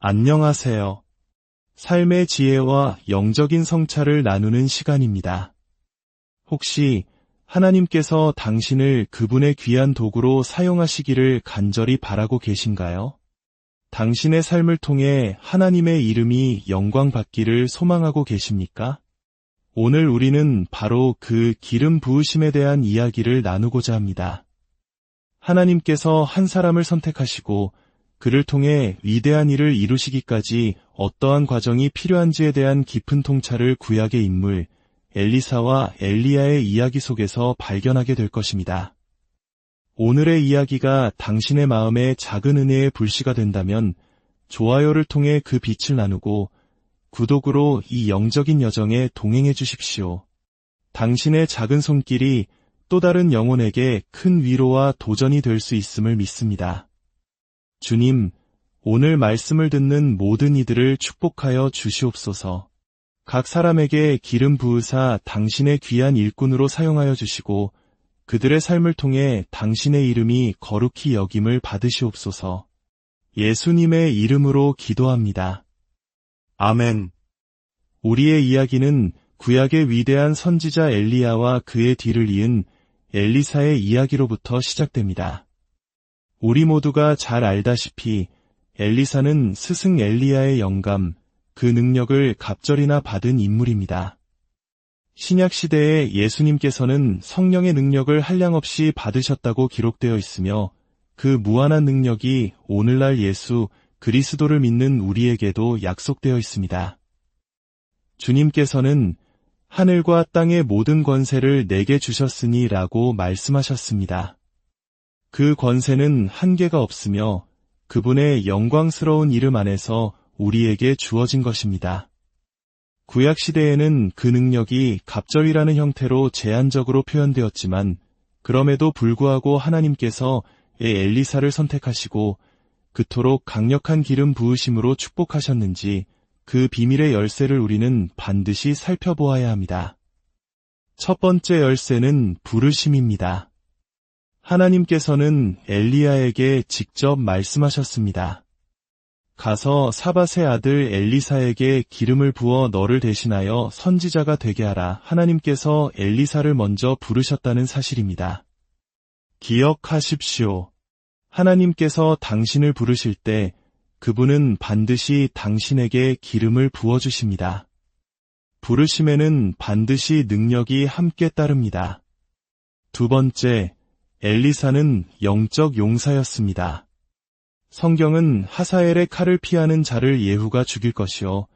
안녕하세요. 삶의 지혜와 영적인 성찰을 나누는 시간입니다. 혹시 하나님께서 당신을 그분의 귀한 도구로 사용하시기를 간절히 바라고 계신가요? 당신의 삶을 통해 하나님의 이름이 영광받기를 소망하고 계십니까? 오늘 우리는 바로 그 기름 부으심에 대한 이야기를 나누고자 합니다. 하나님께서 한 사람을 선택하시고 그를 통해 위대한 일을 이루시기까지 어떠한 과정이 필요한지에 대한 깊은 통찰을 구약의 인물 엘리사와 엘리야의 이야기 속에서 발견하게 될 것입니다. 오늘의 이야기가 당신의 마음에 작은 은혜의 불씨가 된다면 좋아요를 통해 그 빛을 나누고 구독으로 이 영적인 여정에 동행해 주십시오. 당신의 작은 손길이 또 다른 영혼에게 큰 위로와 도전이 될 수 있음을 믿습니다. 주님, 오늘 말씀을 듣는 모든 이들을 축복하여 주시옵소서. 각 사람에게 기름 부으사 당신의 귀한 일꾼으로 사용하여 주시고 그들의 삶을 통해 당신의 이름이 거룩히 여김을 받으시옵소서. 예수님의 이름으로 기도합니다. 아멘. 우리의 이야기는 구약의 위대한 선지자 엘리야와 그의 뒤를 이은 엘리사의 이야기로부터 시작됩니다. 우리 모두가 잘 알다시피 엘리사는 스승 엘리야의 영감, 그 능력을 갑절이나 받은 인물입니다. 신약시대에 예수님께서는 성령의 능력을 한량없이 받으셨다고 기록되어 있으며 그 무한한 능력이 오늘날 예수 그리스도를 믿는 우리에게도 약속되어 있습니다. 주님께서는 하늘과 땅의 모든 권세를 내게 주셨으니 라고 말씀하셨습니다. 그 권세는 한계가 없으며 그분의 영광스러운 이름 안에서 우리에게 주어진 것입니다. 구약시대에는 그 능력이 갑절이라는 형태로 제한적으로 표현되었지만 그럼에도 불구하고 하나님께서 엘리사를 선택하시고 그토록 강력한 기름 부으심으로 축복하셨는지 그 비밀의 열쇠를 우리는 반드시 살펴보아야 합니다. 첫 번째 열쇠는 부르심입니다. 하나님께서는 엘리야에게 직접 말씀하셨습니다. 가서 사밧의 아들 엘리사에게 기름을 부어 너를 대신하여 선지자가 되게 하라. 하나님께서 엘리사를 먼저 부르셨다는 사실입니다. 기억하십시오. 하나님께서 당신을 부르실 때 그분은 반드시 당신에게 기름을 부어주십니다. 부르심에는 반드시 능력이 함께 따릅니다. 두 번째, 엘리사는 영적 용사였습니다. 성경은 하사엘의 칼을 피하는 자를 예후가 죽일 것이요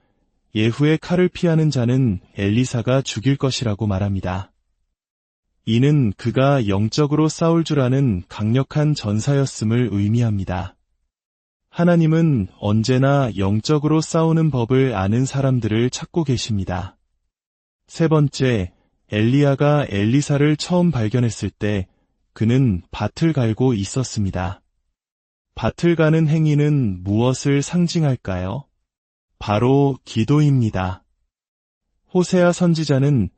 예후의 칼을 피하는 자는 엘리사가 죽일 것이라고 말합니다. 이는 그가 영적으로 싸울 줄 아는 강력한 전사였음을 의미합니다. 하나님은 언제나 영적으로 싸우는 법을 아는 사람들을 찾고 계십니다. 세 번째, 엘리야가 엘리사를 처음 발견했을 때 그는 밭을 갈고 있었습니다. 밭을 가는 행위는 무엇을 상징할까요? 바로 기도입니다. 호세아 선지자는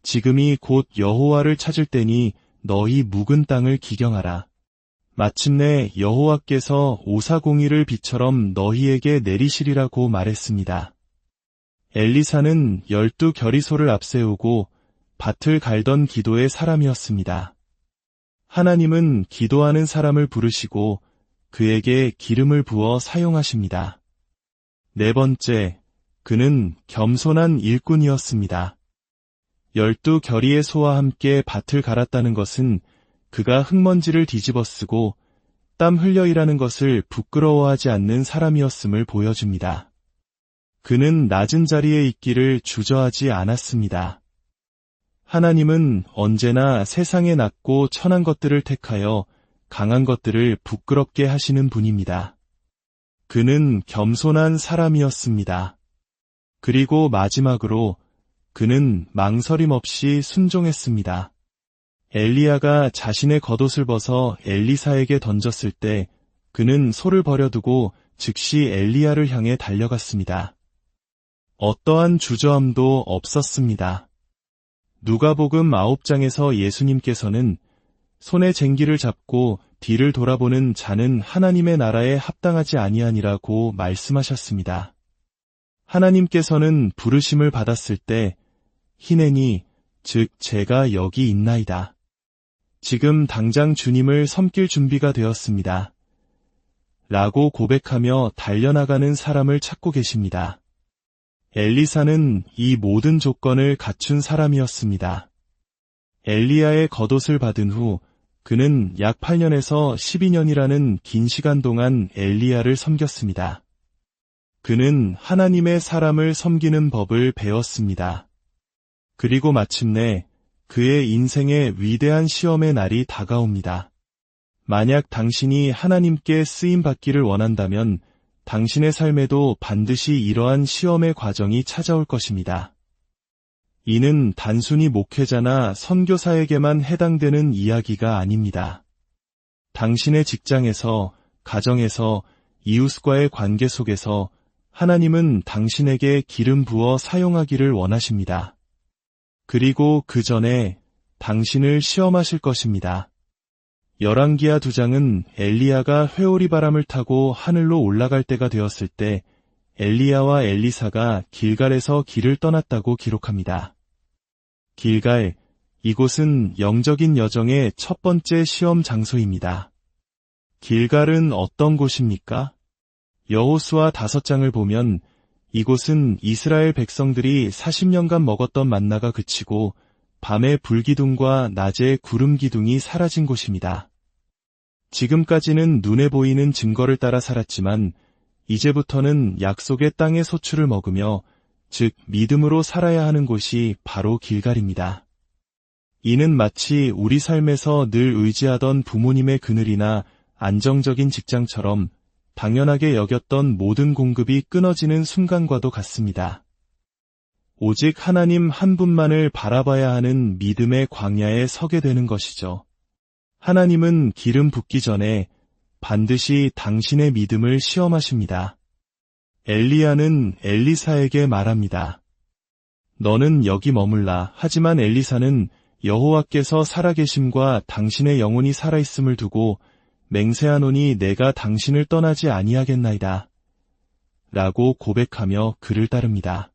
지금이 곧 여호와를 찾을 때니 너희 묵은 땅을 기경하라. 마침내 여호와께서 오사공의를 비처럼 너희에게 내리시리라고 말했습니다. 엘리사는 12겨리소를 앞세우고 밭을 갈던 기도의 사람이었습니다. 하나님은 기도하는 사람을 부르시고 그에게 기름을 부어 사용하십니다. 네 번째, 그는 겸손한 일꾼이었습니다. 12겨리의 소와 함께 밭을 갈았다는 것은 그가 흙먼지를 뒤집어 쓰고 땀 흘려 일하는 것을 부끄러워하지 않는 사람이었음을 보여줍니다. 그는 낮은 자리에 있기를 주저하지 않았습니다. 하나님은 언제나 세상에 낮고 천한 것들을 택하여 강한 것들을 부끄럽게 하시는 분입니다. 그는 겸손한 사람이었습니다. 그리고 마지막으로 그는 망설임 없이 순종했습니다. 엘리야가 자신의 겉옷을 벗어 엘리사에게 던졌을 때 그는 소를 버려두고 즉시 엘리야를 향해 달려갔습니다. 어떠한 주저함도 없었습니다. 누가복음 9장에서 예수님께서는 손에 쟁기를 잡고 뒤를 돌아보는 자는 하나님의 나라에 합당하지 아니하니라고 말씀하셨습니다. 하나님께서는 부르심을 받았을 때 히내니 즉 제가 여기 있나이다. 지금 당장 주님을 섬길 준비가 되었습니다. 라고 고백하며 달려나가는 사람을 찾고 계십니다. 엘리사는 이 모든 조건을 갖춘 사람이었습니다. 엘리야의 겉옷을 받은 후 그는 약 8년에서 12년이라는 긴 시간 동안 엘리야를 섬겼습니다. 그는 하나님의 사람을 섬기는 법을 배웠습니다. 그리고 마침내 그의 인생의 위대한 시험의 날이 다가옵니다. 만약 당신이 하나님께 쓰임받기를 원한다면 당신의 삶에도 반드시 이러한 시험의 과정이 찾아올 것입니다. 이는 단순히 목회자나 선교사에게만 해당되는 이야기가 아닙니다. 당신의 직장에서, 가정에서, 이웃과의 관계 속에서 하나님은 당신에게 기름 부어 사용하기를 원하십니다. 그리고 그 전에 당신을 시험하실 것입니다. 열왕기하 2장은 엘리야가 회오리 바람을 타고 하늘로 올라갈 때가 되었을 때 엘리야와 엘리사가 길갈에서 길을 떠났다고 기록합니다. 길갈, 이곳은 영적인 여정의 첫 번째 시험 장소입니다. 길갈은 어떤 곳입니까? 여호수아 5장을 보면 이곳은 이스라엘 백성들이 40년간 먹었던 만나가 그치고 밤에 불기둥과 낮에 구름기둥이 사라진 곳입니다. 지금까지는 눈에 보이는 증거를 따라 살았지만 이제부터는 약속의 땅의 소출을 먹으며 즉 믿음으로 살아야 하는 곳이 바로 길갈입니다. 이는 마치 우리 삶에서 늘 의지하던 부모님의 그늘이나 안정적인 직장처럼 당연하게 여겼던 모든 공급이 끊어지는 순간과도 같습니다. 오직 하나님 한 분만을 바라봐야 하는 믿음의 광야에 서게 되는 것이죠. 하나님은 기름 붓기 전에 반드시 당신의 믿음을 시험하십니다. 엘리야는 엘리사에게 말합니다. 너는 여기 머물라. 하지만 엘리사는 여호와께서 살아계심과 당신의 영혼이 살아있음을 두고 맹세하노니 내가 당신을 떠나지 아니하겠나이다. 라고 고백하며 그를 따릅니다.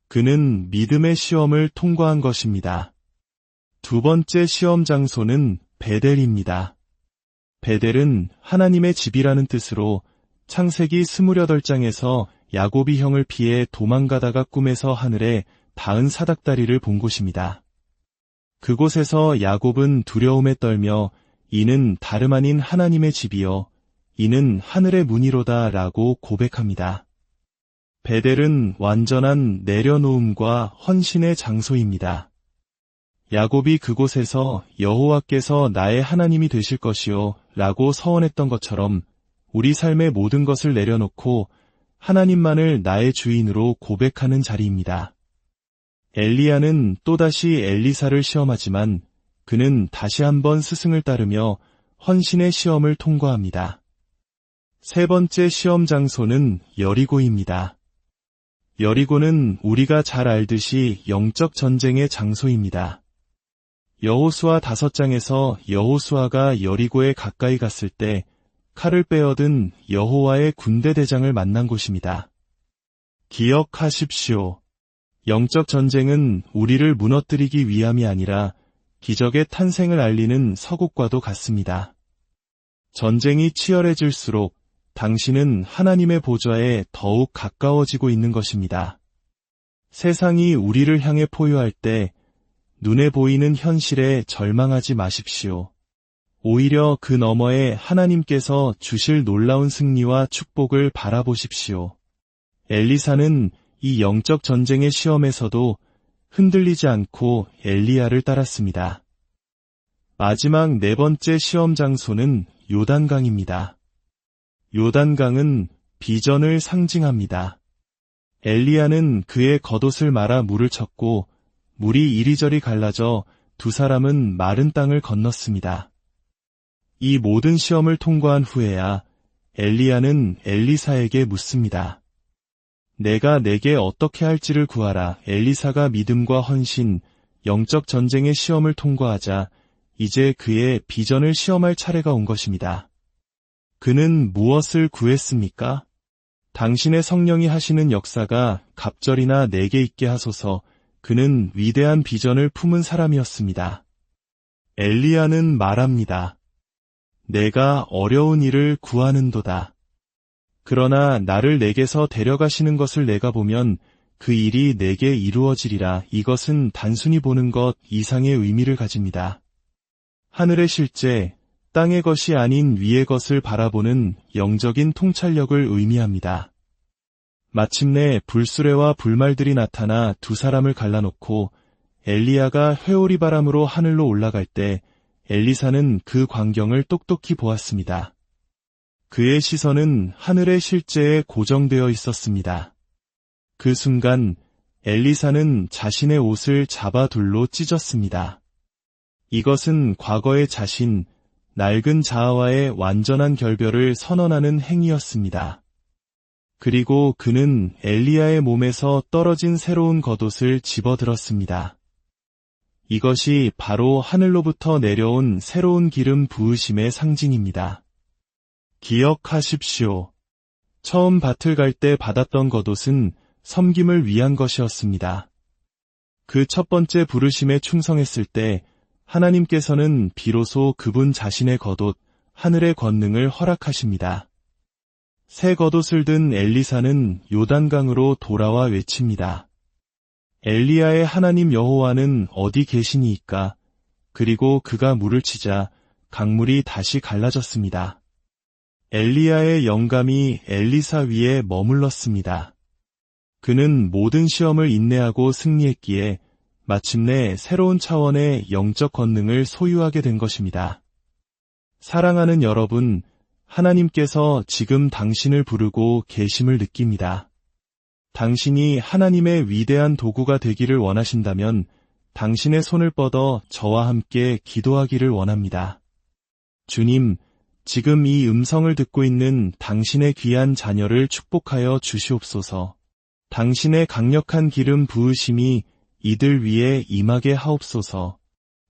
그는 믿음의 시험을 통과한 것입니다. 두 번째 시험 장소는 베델입니다. 베델은 하나님의 집이라는 뜻으로 창세기 28장에서 야곱이 형을 피해 도망가다가 꿈에서 하늘에 닿은 사닥다리를 본 곳입니다. 그곳에서 야곱은 두려움에 떨며 이는 다름 아닌 하나님의 집이요 이는 하늘의 문이로다 라고 고백합니다. 베델은 완전한 내려놓음과 헌신의 장소입니다. 야곱이 그곳에서 여호와께서 나의 하나님이 되실 것이요 라고 서원했던 것처럼 우리 삶의 모든 것을 내려놓고 하나님만을 나의 주인으로 고백하는 자리입니다. 엘리야는 또다시 엘리사를 시험하지만 그는 다시 한번 스승을 따르며 헌신의 시험을 통과합니다. 세 번째 시험 장소는 여리고입니다. 여리고는 우리가 잘 알듯이 영적 전쟁의 장소입니다. 여호수아 5장에서 여호수아가 여리고에 가까이 갔을 때 칼을 빼어든 여호와의 군대 대장을 만난 곳입니다. 기억하십시오. 영적 전쟁은 우리를 무너뜨리기 위함이 아니라 기적의 탄생을 알리는 서곡과도 같습니다. 전쟁이 치열해질수록 당신은 하나님의 보좌에 더욱 가까워지고 있는 것입니다. 세상이 우리를 향해 포효할 때 눈에 보이는 현실에 절망하지 마십시오. 오히려 그 너머에 하나님께서 주실 놀라운 승리와 축복을 바라보십시오. 엘리사는 이 영적 전쟁의 시험에서도 흔들리지 않고 엘리야를 따랐습니다. 마지막 네 번째 시험 장소는 요단강입니다. 요단강은 비전을 상징합니다. 엘리야는 그의 겉옷을 말아 물을 쳤고 물이 이리저리 갈라져 두 사람은 마른 땅을 건넜습니다. 이 모든 시험을 통과한 후에야 엘리야는 엘리사에게 묻습니다. 내가 내게 어떻게 할지를 구하라. 엘리사가 믿음과 헌신, 영적 전쟁의 시험을 통과하자 이제 그의 비전을 시험할 차례가 온 것입니다. 그는 무엇을 구했습니까? 당신의 성령이 하시는 역사가 갑절이나 내게 있게 하소서. 그는 위대한 비전을 품은 사람이었습니다. 엘리야는 말합니다. 내가 어려운 일을 구하는도다. 그러나 나를 내게서 데려가시는 것을 내가 보면 그 일이 내게 이루어지리라. 이것은 단순히 보는 것 이상의 의미를 가집니다. 하늘의 실제, 땅의 것이 아닌 위의 것을 바라보는 영적인 통찰력을 의미합니다. 마침내 불수레와 불말들이 나타나 두 사람을 갈라놓고 엘리야가 회오리 바람으로 하늘로 올라갈 때 엘리사는 그 광경을 똑똑히 보았습니다. 그의 시선은 하늘의 실제에 고정되어 있었습니다. 그 순간 엘리사는 자신의 옷을 잡아 둘로 찢었습니다. 이것은 과거의 자신, 낡은 자아와의 완전한 결별을 선언하는 행위였습니다. 그리고 그는 엘리야의 몸에서 떨어진 새로운 겉옷을 집어들었습니다. 이것이 바로 하늘로부터 내려온 새로운 기름 부으심의 상징입니다. 기억하십시오. 처음 밭을 갈 때 받았던 겉옷은 섬김을 위한 것이었습니다. 그 첫 번째 부르심에 충성했을 때 하나님께서는 비로소 그분 자신의 겉옷, 하늘의 권능을 허락하십니다. 새 겉옷을 든 엘리사는 요단강으로 돌아와 외칩니다. 엘리야의 하나님 여호와는 어디 계시니이까? 그리고 그가 물을 치자 강물이 다시 갈라졌습니다. 엘리야의 영감이 엘리사 위에 머물렀습니다. 그는 모든 시험을 인내하고 승리했기에 마침내 새로운 차원의 영적 권능을 소유하게 된 것입니다. 사랑하는 여러분, 하나님께서 지금 당신을 부르고 계심을 느낍니다. 당신이 하나님의 위대한 도구가 되기를 원하신다면 당신의 손을 뻗어 저와 함께 기도하기를 원합니다. 주님, 지금 이 음성을 듣고 있는 당신의 귀한 자녀를 축복하여 주시옵소서. 당신의 강력한 기름 부으심이 이들 위에 임하게 하옵소서.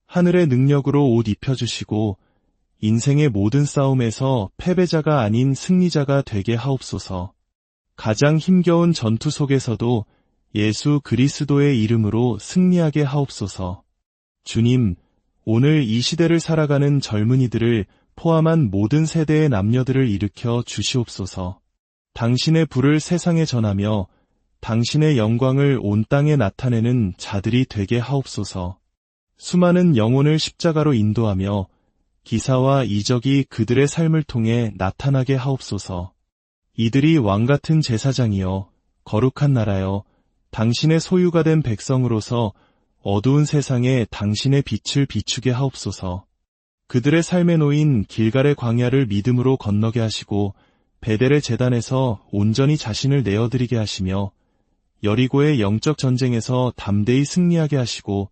하늘의 능력으로 옷 입혀주시고 인생의 모든 싸움에서 패배자가 아닌 승리자가 되게 하옵소서. 가장 힘겨운 전투 속에서도 예수 그리스도의 이름으로 승리하게 하옵소서. 주님, 오늘 이 시대를 살아가는 젊은이들을 포함한 모든 세대의 남녀들을 일으켜 주시옵소서. 당신의 불을 세상에 전하며 당신의 영광을 온 땅에 나타내는 자들이 되게 하옵소서. 수많은 영혼을 십자가로 인도하며 기사와 이적이 그들의 삶을 통해 나타나게 하옵소서. 이들이 왕같은 제사장이여 거룩한 나라여 당신의 소유가 된 백성으로서 어두운 세상에 당신의 빛을 비추게 하옵소서. 그들의 삶에 놓인 길갈의 광야를 믿음으로 건너게 하시고 베델의 제단에서 온전히 자신을 내어드리게 하시며 여리고의 영적 전쟁에서 담대히 승리하게 하시고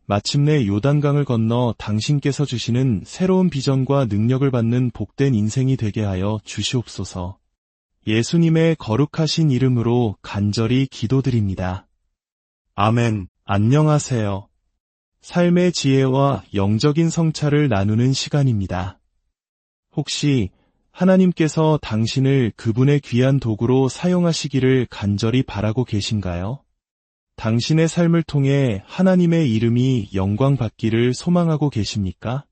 마침내 요단강을 건너 당신께서 주시는 새로운 비전과 능력을 받는 복된 인생이 되게 하여 주시옵소서. 예수님의 거룩하신 이름으로 간절히 기도드립니다. 아멘. 안녕하세요. 삶의 지혜와 영적인 성찰을 나누는 시간입니다. 혹시 하나님께서 당신을 그분의 귀한 도구로 사용하시기를 간절히 바라고 계신가요? 당신의 삶을 통해 하나님의 이름이 영광받기를 소망하고 계십니까?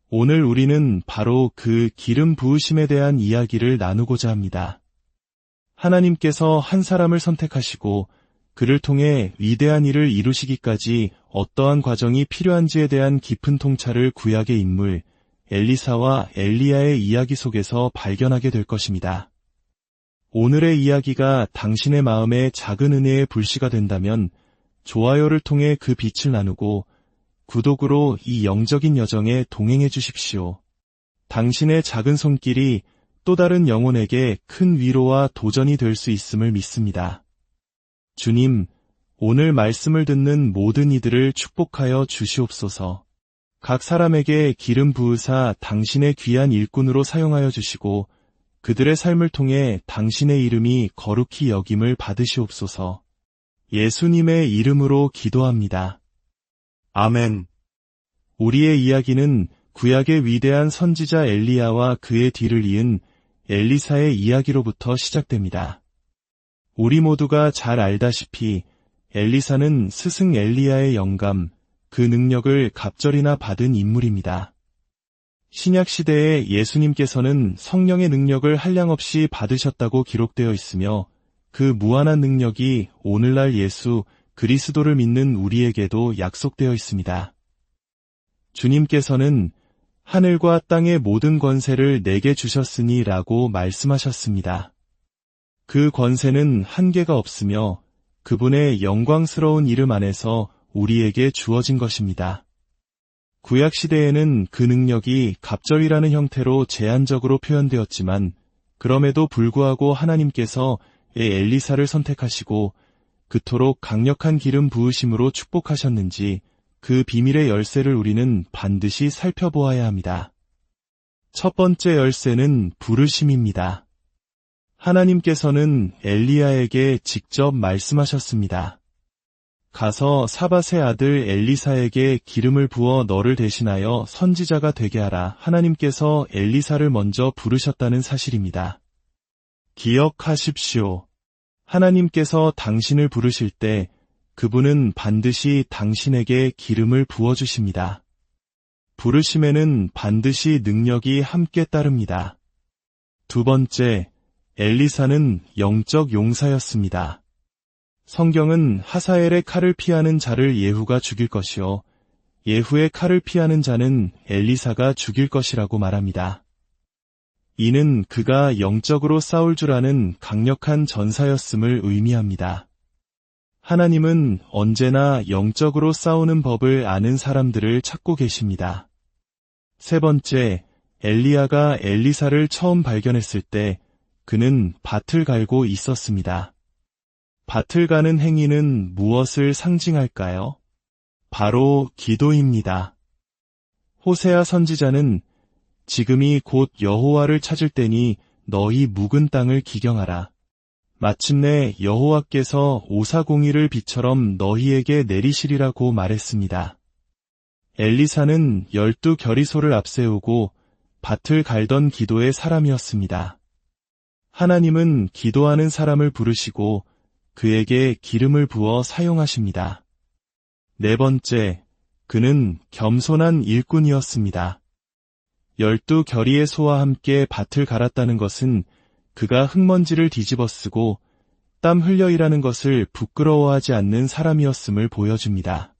오늘 우리는 바로 그 기름 부으심에 대한 이야기를 나누고자 합니다. 하나님께서 한 사람을 선택하시고 그를 통해 위대한 일을 이루시기까지 어떠한 과정이 필요한지에 대한 깊은 통찰을 구약의 인물 엘리사와 엘리야의 이야기 속에서 발견하게 될 것입니다. 오늘의 이야기가 당신의 마음에 작은 은혜의 불씨가 된다면 좋아요를 통해 그 빛을 나누고 구독으로 이 영적인 여정에 동행해 주십시오. 당신의 작은 손길이 또 다른 영혼에게 큰 위로와 도전이 될 수 있음을 믿습니다. 주님, 오늘 말씀을 듣는 모든 이들을 축복하여 주시옵소서. 각 사람에게 기름 부으사 당신의 귀한 일꾼으로 사용하여 주시고 그들의 삶을 통해 당신의 이름이 거룩히 여김을 받으시옵소서. 예수님의 이름으로 기도합니다. 아멘. 우리의 이야기는 구약의 위대한 선지자 엘리야와 그의 뒤를 이은 엘리사의 이야기로부터 시작됩니다. 우리 모두가 잘 알다시피 엘리사는 스승 엘리야의 영감, 그 능력을 갑절이나 받은 인물입니다. 신약 시대에 예수님께서는 성령의 능력을 한량없이 받으셨다고 기록되어 있으며 그 무한한 능력이 오늘날 예수 그리스도를 믿는 우리에게도 약속되어 있습니다. 주님께서는 하늘과 땅의 모든 권세를 내게 주셨으니 라고 말씀하셨습니다. 그 권세는 한계가 없으며 그분의 영광스러운 이름 안에서 우리에게 주어진 것입니다. 구약시대에는 그 능력이 갑절이라는 형태로 제한적으로 표현되었지만 그럼에도 불구하고 하나님께서 엘리사를 선택하시고 그토록 강력한 기름 부으심으로 축복하셨는지 그 비밀의 열쇠를 우리는 반드시 살펴보아야 합니다. 첫 번째 열쇠는 부르심입니다. 하나님께서는 엘리야에게 직접 말씀하셨습니다. 가서 사밧의 아들 엘리사에게 기름을 부어 너를 대신하여 선지자가 되게 하라. 하나님께서 엘리사를 먼저 부르셨다는 사실입니다. 기억하십시오. 하나님께서 당신을 부르실 때 그분은 반드시 당신에게 기름을 부어주십니다. 부르심에는 반드시 능력이 함께 따릅니다. 두 번째, 엘리사는 영적 용사였습니다. 성경은 하사엘의 칼을 피하는 자를 예후가 죽일 것이요 예후의 칼을 피하는 자는 엘리사가 죽일 것이라고 말합니다. 이는 그가 영적으로 싸울 줄 아는 강력한 전사였음을 의미합니다. 하나님은 언제나 영적으로 싸우는 법을 아는 사람들을 찾고 계십니다. 세 번째, 엘리야가 엘리사를 처음 발견했을 때 그는 밭을 갈고 있었습니다. 밭을 가는 행위는 무엇을 상징할까요? 바로 기도입니다. 호세아 선지자는 지금이 곧 여호와를 찾을 때니 너희 묵은 땅을 기경하라. 마침내 여호와께서 오사공의를 비처럼 너희에게 내리시리라고 말했습니다. 엘리사는 12겨리소를 앞세우고 밭을 갈던 기도의 사람이었습니다. 하나님은 기도하는 사람을 부르시고 그에게 기름을 부어 사용하십니다. 네 번째, 그는 겸손한 일꾼이었습니다. 12겨리의 소와 함께 밭을 갈았다는 것은 그가 흙먼지를 뒤집어 쓰고 땀 흘려 일하는 것을 부끄러워하지 않는 사람이었음을 보여줍니다.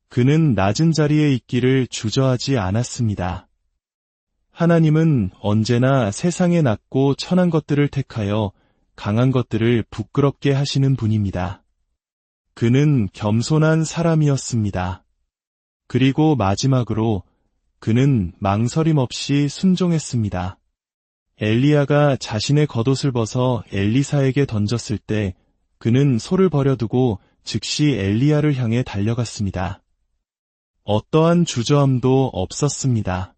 그는 낮은 자리에 있기를 주저하지 않았습니다. 하나님은 언제나 세상에 낮고 천한 것들을 택하여 강한 것들을 부끄럽게 하시는 분입니다. 그는 겸손한 사람이었습니다. 그리고 마지막으로 그는 망설임 없이 순종했습니다. 엘리야가 자신의 겉옷을 벗어 엘리사에게 던졌을 때 그는 소를 버려두고 즉시 엘리야를 향해 달려갔습니다. 어떠한 주저함도 없었습니다.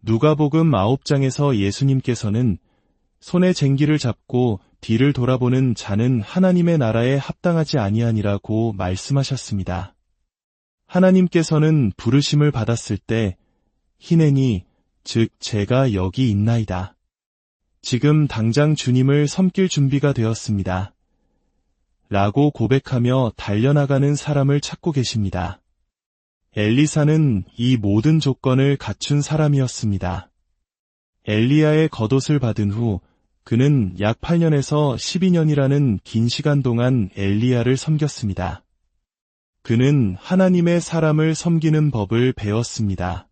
누가복음 9장에서 예수님께서는 손에 쟁기를 잡고 뒤를 돌아보는 자는 하나님의 나라에 합당하지 아니하니라고 말씀하셨습니다. 하나님께서는 부르심을 받았을 때 히내니 즉 제가 여기 있나이다. 지금 당장 주님을 섬길 준비가 되었습니다. 라고 고백하며 달려나가는 사람을 찾고 계십니다. 엘리사는 이 모든 조건을 갖춘 사람이었습니다. 엘리야의 겉옷을 받은 후 그는 약 8년에서 12년이라는 긴 시간 동안 엘리야를 섬겼습니다. 그는 하나님의 사람을 섬기는 법을 배웠습니다.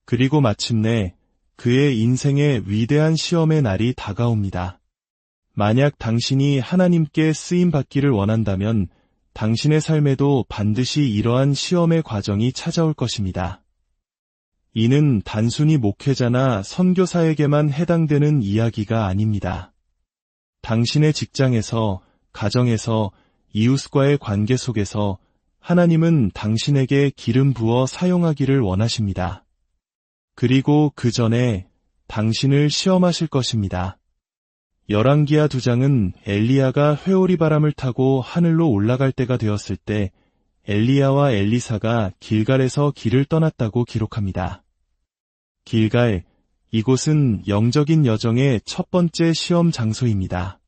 그리고 마침내 그의 인생의 위대한 시험의 날이 다가옵니다. 만약 당신이 하나님께 쓰임받기를 원한다면 당신의 삶에도 반드시 이러한 시험의 과정이 찾아올 것입니다. 이는 단순히 목회자나 선교사에게만 해당되는 이야기가 아닙니다. 당신의 직장에서, 가정에서, 이웃과의 관계 속에서 하나님은 당신에게 기름 부어 사용하기를 원하십니다. 그리고 그 전에 당신을 시험하실 것입니다. 열왕기하 2장은 엘리야가 회오리 바람을 타고 하늘로 올라갈 때가 되었을 때 엘리야와 엘리사가 길갈에서 길을 떠났다고 기록합니다. 길갈, 이곳은 영적인 여정의 첫 번째 시험 장소입니다.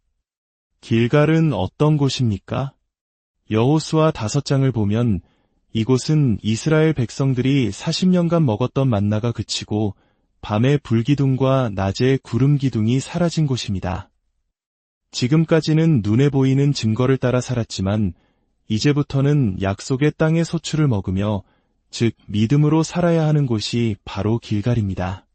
길갈은 어떤 곳입니까? 여호수아 5장을 보면 이곳은 이스라엘 백성들이 40년간 먹었던 만나가 그치고 밤에 불기둥과 낮에 구름기둥이 사라진 곳입니다. 지금까지는 눈에 보이는 증거를 따라 살았지만 이제부터는 약속의 땅의 소출을 먹으며 즉 믿음으로 살아야 하는 곳이 바로 길갈입니다.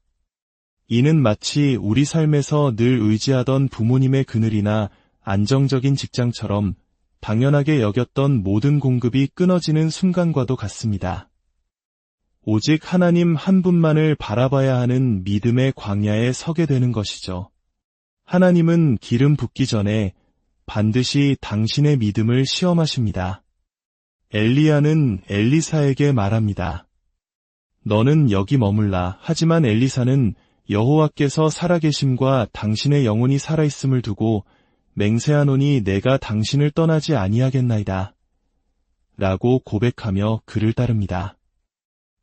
이는 마치 우리 삶에서 늘 의지하던 부모님의 그늘이나 안정적인 직장처럼 당연하게 여겼던 모든 공급이 끊어지는 순간과도 같습니다. 오직 하나님 한 분만을 바라봐야 하는 믿음의 광야에 서게 되는 것이죠. 하나님은 기름 붓기 전에 반드시 당신의 믿음을 시험하십니다. 엘리야는 엘리사에게 말합니다. 너는 여기 머물라. 하지만 엘리사는 여호와께서 살아계심과 당신의 영혼이 살아있음을 두고 맹세하노니 내가 당신을 떠나지 아니하겠나이다. 라고 고백하며 그를 따릅니다.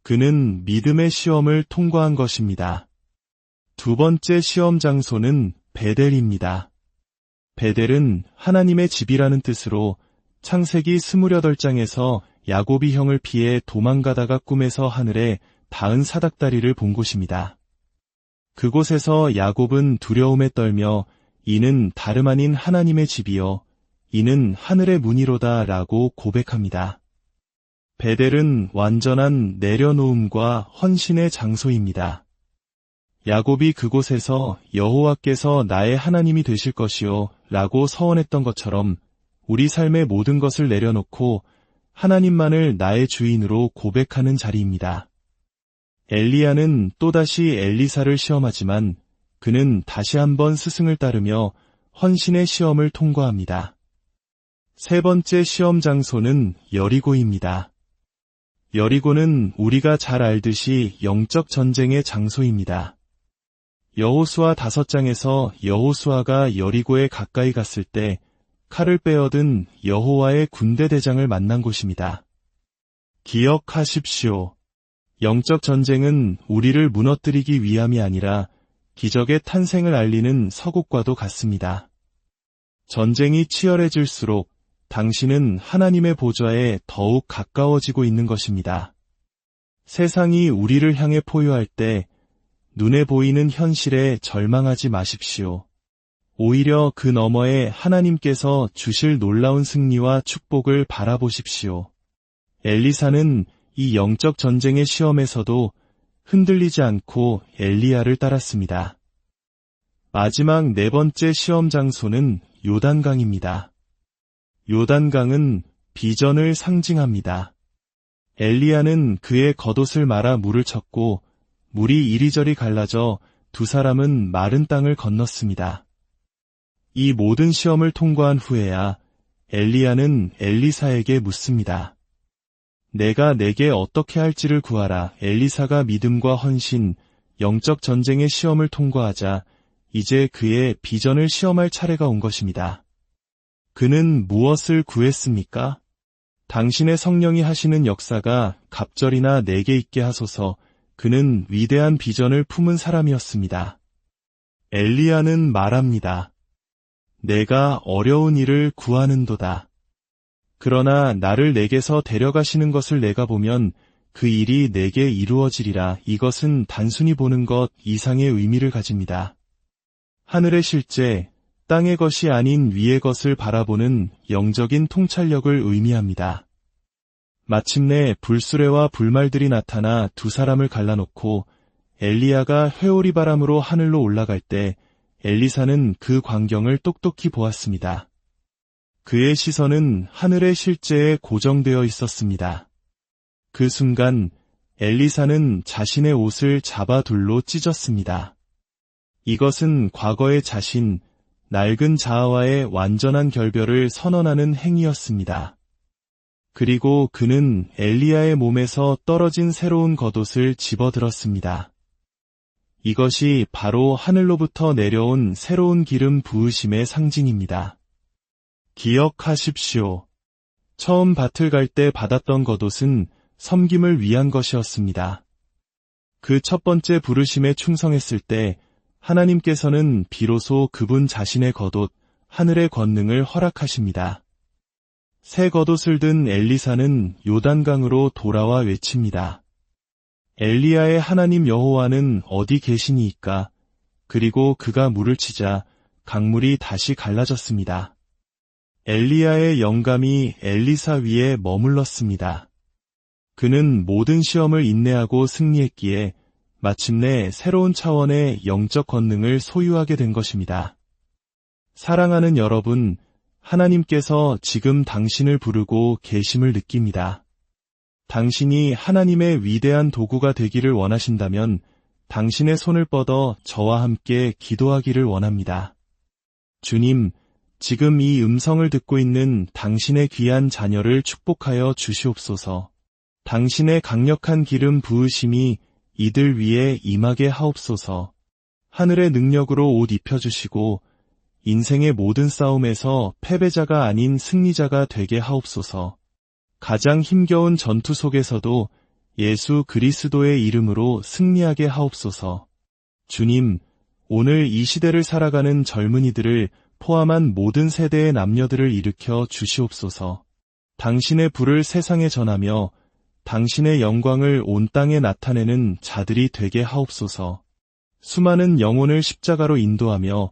그는 믿음의 시험을 통과한 것입니다. 두 번째 시험 장소는 베델입니다. 베델은 하나님의 집이라는 뜻으로 창세기 28장에서 야곱이 형을 피해 도망가다가 꿈에서 하늘에 닿은 사닥다리를 본 곳입니다. 그곳에서 야곱은 두려움에 떨며 이는 다름 아닌 하나님의 집이요 이는 하늘의 문이로다 라고 고백합니다. 베델은 완전한 내려놓음과 헌신의 장소입니다. 야곱이 그곳에서 여호와께서 나의 하나님이 되실 것이요 라고 서원했던 것처럼 우리 삶의 모든 것을 내려놓고 하나님만을 나의 주인으로 고백하는 자리입니다. 엘리야는 또다시 엘리사를 시험하지만 그는 다시 한번 스승을 따르며 헌신의 시험을 통과합니다. 세 번째 시험 장소는 여리고입니다. 여리고는 우리가 잘 알듯이 영적 전쟁의 장소입니다. 여호수아 5장에서 여호수아가 여리고에 가까이 갔을 때 칼을 빼어든 여호와의 군대 대장을 만난 곳입니다. 기억하십시오. 영적 전쟁은 우리를 무너뜨리기 위함이 아니라 기적의 탄생을 알리는 서곡과도 같습니다. 전쟁이 치열해질수록 당신은 하나님의 보좌에 더욱 가까워지고 있는 것입니다. 세상이 우리를 향해 포효할 때 눈에 보이는 현실에 절망하지 마십시오. 오히려 그 너머에 하나님께서 주실 놀라운 승리와 축복을 바라보십시오. 엘리사는 이 영적 전쟁의 시험에서도 흔들리지 않고 엘리야를 따랐습니다. 마지막 네 번째 시험 장소는 요단강입니다. 요단강은 비전을 상징합니다. 엘리야는 그의 겉옷을 말아 물을 쳤고 물이 이리저리 갈라져 두 사람은 마른 땅을 건넜습니다. 이 모든 시험을 통과한 후에야 엘리야는 엘리사에게 묻습니다. 내가 내게 어떻게 할지를 구하라. 엘리사가 믿음과 헌신, 영적 전쟁의 시험을 통과하자 이제 그의 비전을 시험할 차례가 온 것입니다. 그는 무엇을 구했습니까? 당신의 성령이 하시는 역사가 갑절이나 내게 있게 하소서. 그는 위대한 비전을 품은 사람이었습니다. 엘리야는 말합니다. 내가 어려운 일을 구하는도다. 그러나 나를 내게서 데려가시는 것을 내가 보면 그 일이 내게 이루어지리라. 이것은 단순히 보는 것 이상의 의미를 가집니다. 하늘의 실제, 땅의 것이 아닌 위의 것을 바라보는 영적인 통찰력을 의미합니다. 마침내 불수레와 불말들이 나타나 두 사람을 갈라놓고 엘리야가 회오리 바람으로 하늘로 올라갈 때 엘리사는 그 광경을 똑똑히 보았습니다. 그의 시선은 하늘의 실제에 고정되어 있었습니다. 그 순간 엘리사는 자신의 옷을 잡아 둘로 찢었습니다. 이것은 과거의 자신, 낡은 자아와의 완전한 결별을 선언하는 행위였습니다. 그리고 그는 엘리야의 몸에서 떨어진 새로운 겉옷을 집어들었습니다. 이것이 바로 하늘로부터 내려온 새로운 기름 부으심의 상징입니다. 기억하십시오. 처음 밭을 갈 때 받았던 겉옷은 섬김을 위한 것이었습니다. 그 첫 번째 부르심에 충성했을 때 하나님께서는 비로소 그분 자신의 겉옷, 하늘의 권능을 허락하십니다. 새 겉옷을 든 엘리사는 요단강으로 돌아와 외칩니다. 엘리야의 하나님 여호와는 어디 계시니이까? 그리고 그가 물을 치자 강물이 다시 갈라졌습니다. 엘리야의 영감이 엘리사 위에 머물렀습니다. 그는 모든 시험을 인내하고 승리했기에 마침내 새로운 차원의 영적 권능을 소유하게 된 것입니다. 사랑하는 여러분, 하나님께서 지금 당신을 부르고 계심을 느낍니다. 당신이 하나님의 위대한 도구가 되기를 원하신다면 당신의 손을 뻗어 저와 함께 기도하기를 원합니다. 주님, 지금 이 음성을 듣고 있는 당신의 귀한 자녀를 축복하여 주시옵소서. 당신의 강력한 기름 부으심이 이들 위에 임하게 하옵소서. 하늘의 능력으로 옷 입혀주시고 인생의 모든 싸움에서 패배자가 아닌 승리자가 되게 하옵소서. 가장 힘겨운 전투 속에서도 예수 그리스도의 이름으로 승리하게 하옵소서. 주님, 오늘 이 시대를 살아가는 젊은이들을 포함한 모든 세대의 남녀들을 일으켜 주시옵소서. 당신의 불을 세상에 전하며 당신의 영광을 온 땅에 나타내는 자들이 되게 하옵소서. 수많은 영혼을 십자가로 인도하며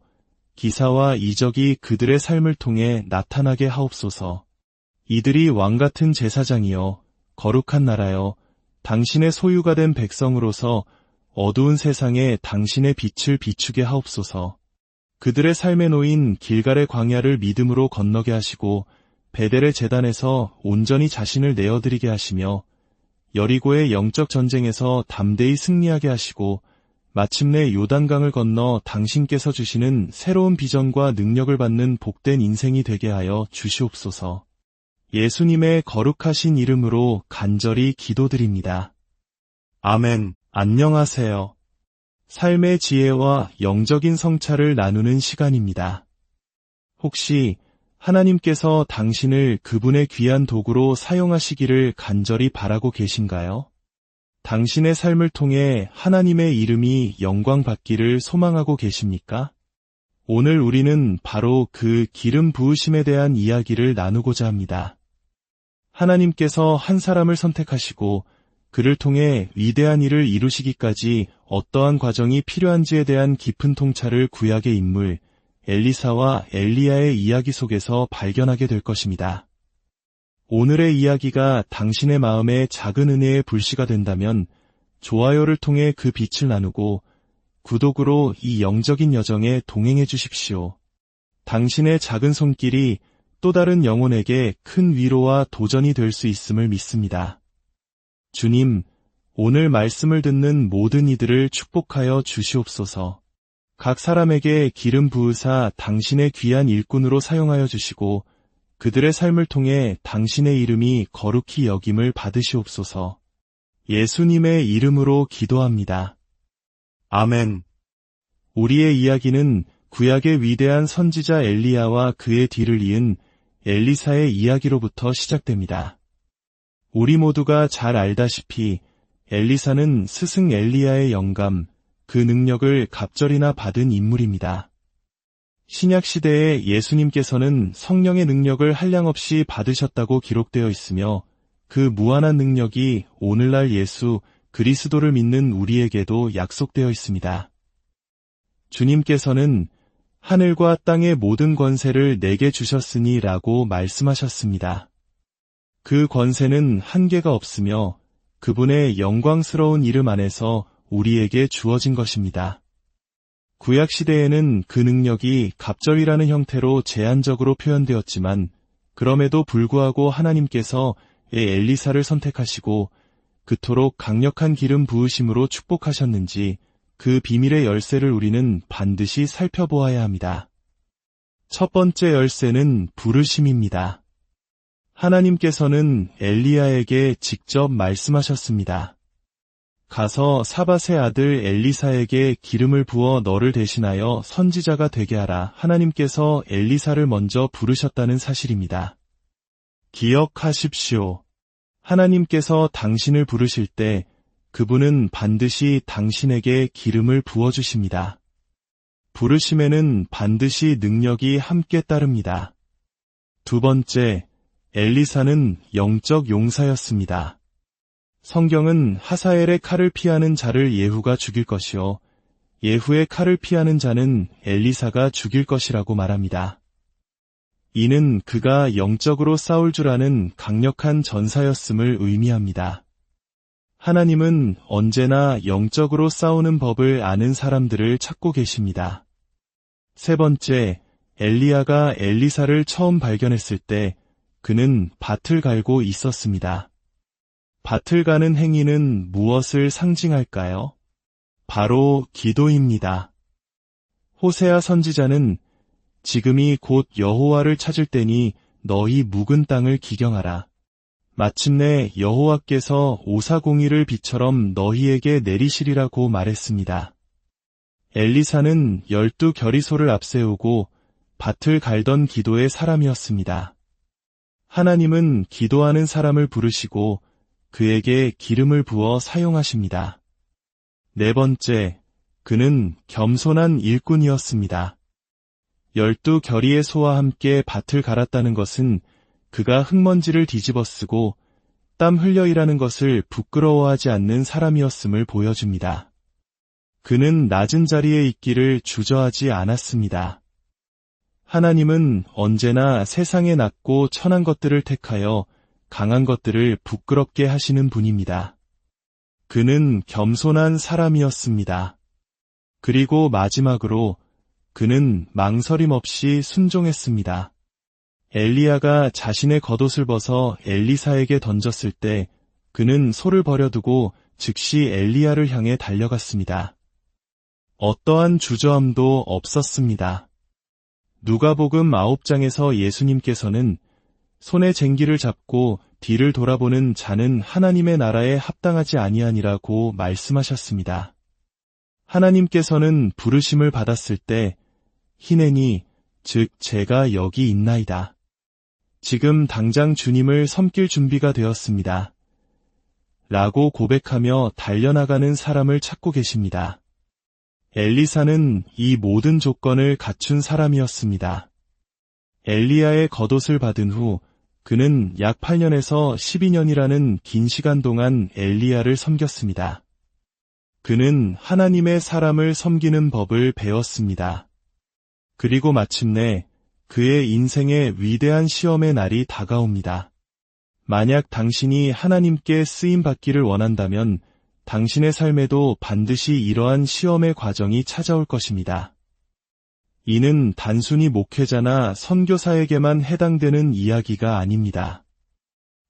기사와 이적이 그들의 삶을 통해 나타나게 하옵소서. 이들이 왕같은 제사장이여 거룩한 나라여 당신의 소유가 된 백성으로서 어두운 세상에 당신의 빛을 비추게 하옵소서. 그들의 삶에 놓인 길갈의 광야를 믿음으로 건너게 하시고 베델의 제단에서 온전히 자신을 내어드리게 하시며 여리고의 영적 전쟁에서 담대히 승리하게 하시고 마침내 요단강을 건너 당신께서 주시는 새로운 비전과 능력을 받는 복된 인생이 되게 하여 주시옵소서. 예수님의 거룩하신 이름으로 간절히 기도드립니다. 아멘. 안녕하세요. 삶의 지혜와 영적인 성찰을 나누는 시간입니다. 혹시 하나님께서 당신을 그분의 귀한 도구로 사용하시기를 간절히 바라고 계신가요? 당신의 삶을 통해 하나님의 이름이 영광받기를 소망하고 계십니까? 오늘 우리는 바로 그 기름 부으심에 대한 이야기를 나누고자 합니다. 하나님께서 한 사람을 선택하시고 그를 통해 위대한 일을 이루시기까지 어떠한 과정이 필요한지에 대한 깊은 통찰을 구약의 인물 엘리사와 엘리야의 이야기 속에서 발견하게 될 것입니다. 오늘의 이야기가 당신의 마음에 작은 은혜의 불씨가 된다면 좋아요를 통해 그 빛을 나누고 구독으로 이 영적인 여정에 동행해 주십시오. 당신의 작은 손길이 또 다른 영혼에게 큰 위로와 도전이 될 수 있음을 믿습니다. 주님, 오늘 말씀을 듣는 모든 이들을 축복하여 주시옵소서. 각 사람에게 기름 부으사 당신의 귀한 일꾼으로 사용하여 주시고 그들의 삶을 통해 당신의 이름이 거룩히 여김을 받으시옵소서. 예수님의 이름으로 기도합니다. 아멘. 우리의 이야기는 구약의 위대한 선지자 엘리야와 그의 뒤를 이은 엘리사의 이야기로부터 시작됩니다. 우리 모두가 잘 알다시피 엘리사는 스승 엘리야의 영감, 그 능력을 갑절이나 받은 인물입니다. 신약시대에 예수님께서는 성령의 능력을 한량없이 받으셨다고 기록되어 있으며 그 무한한 능력이 오늘날 예수 그리스도를 믿는 우리에게도 약속되어 있습니다. 주님께서는 하늘과 땅의 모든 권세를 내게 주셨으니 라고 말씀하셨습니다. 그 권세는 한계가 없으며 그분의 영광스러운 이름 안에서 우리에게 주어진 것입니다. 구약시대에는 그 능력이 갑절이라는 형태로 제한적으로 표현되었지만 그럼에도 불구하고 하나님께서 엘리사를 선택하시고 그토록 강력한 기름 부으심으로 축복하셨는지 그 비밀의 열쇠를 우리는 반드시 살펴보아야 합니다. 첫 번째 열쇠는 부르심입니다. 하나님께서는 엘리야에게 직접 말씀하셨습니다. 가서 사밧의 아들 엘리사에게 기름을 부어 너를 대신하여 선지자가 되게 하라. 하나님께서 엘리사를 먼저 부르셨다는 사실입니다. 기억하십시오. 하나님께서 당신을 부르실 때 그분은 반드시 당신에게 기름을 부어주십니다. 부르심에는 반드시 능력이 함께 따릅니다. 두 번째, 엘리사는 영적 용사였습니다. 성경은 하사엘의 칼을 피하는 자를 예후가 죽일 것이요, 예후의 칼을 피하는 자는 엘리사가 죽일 것이라고 말합니다. 이는 그가 영적으로 싸울 줄 아는 강력한 전사였음을 의미합니다. 하나님은 언제나 영적으로 싸우는 법을 아는 사람들을 찾고 계십니다. 세 번째, 엘리야가 엘리사를 처음 발견했을 때 그는 밭을 갈고 있었습니다. 밭을 가는 행위는 무엇을 상징할까요? 바로 기도입니다. 호세아 선지자는 지금이 곧 여호와를 찾을 때니 너희 묵은 땅을 기경하라. 마침내 여호와께서 오사공의를 비처럼 너희에게 내리시리라고 말했습니다. 엘리사는 12겨리소를 앞세우고 밭을 갈던 기도의 사람이었습니다. 하나님은 기도하는 사람을 부르시고 그에게 기름을 부어 사용하십니다. 네 번째, 그는 겸손한 일꾼이었습니다. 12겨리의 소와 함께 밭을 갈았다는 것은 그가 흙먼지를 뒤집어 쓰고 땀 흘려 일하는 것을 부끄러워하지 않는 사람이었음을 보여줍니다. 그는 낮은 자리에 있기를 주저하지 않았습니다. 하나님은 언제나 세상에 낮고 천한 것들을 택하여 강한 것들을 부끄럽게 하시는 분입니다. 그는 겸손한 사람이었습니다. 그리고 마지막으로 그는 망설임 없이 순종했습니다. 엘리야가 자신의 겉옷을 벗어 엘리사에게 던졌을 때 그는 소를 버려두고 즉시 엘리야를 향해 달려갔습니다. 어떠한 주저함도 없었습니다. 누가복음 9장에서 예수님께서는 손에 쟁기를 잡고 뒤를 돌아보는 자는 하나님의 나라에 합당하지 아니하니라고 말씀하셨습니다. 하나님께서는 부르심을 받았을 때 히내니 즉 제가 여기 있나이다. 지금 당장 주님을 섬길 준비가 되었습니다. 라고 고백하며 달려나가는 사람을 찾고 계십니다. 엘리사는 이 모든 조건을 갖춘 사람이었습니다. 엘리야의 겉옷을 받은 후 그는 약 8년에서 12년이라는 긴 시간 동안 엘리야를 섬겼습니다. 그는 하나님의 사람을 섬기는 법을 배웠습니다. 그리고 마침내 그의 인생의 위대한 시험의 날이 다가옵니다. 만약 당신이 하나님께 쓰임받기를 원한다면 당신의 삶에도 반드시 이러한 시험의 과정이 찾아올 것입니다. 이는 단순히 목회자나 선교사에게만 해당되는 이야기가 아닙니다.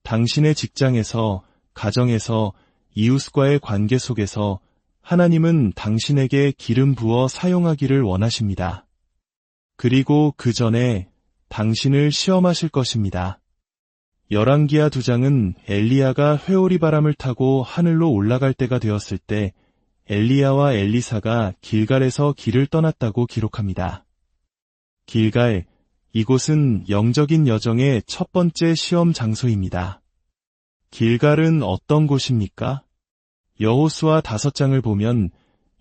당신의 직장에서, 가정에서, 이웃과의 관계 속에서 하나님은 당신에게 기름 부어 사용하기를 원하십니다. 그리고 그 전에 당신을 시험하실 것입니다. 열왕기하 2장은 엘리야가 회오리 바람을 타고 하늘로 올라갈 때가 되었을 때 엘리야와 엘리사가 길갈에서 길을 떠났다고 기록합니다. 길갈, 이곳은 영적인 여정의 첫 번째 시험 장소입니다. 길갈은 어떤 곳입니까? 여호수아 5장을 보면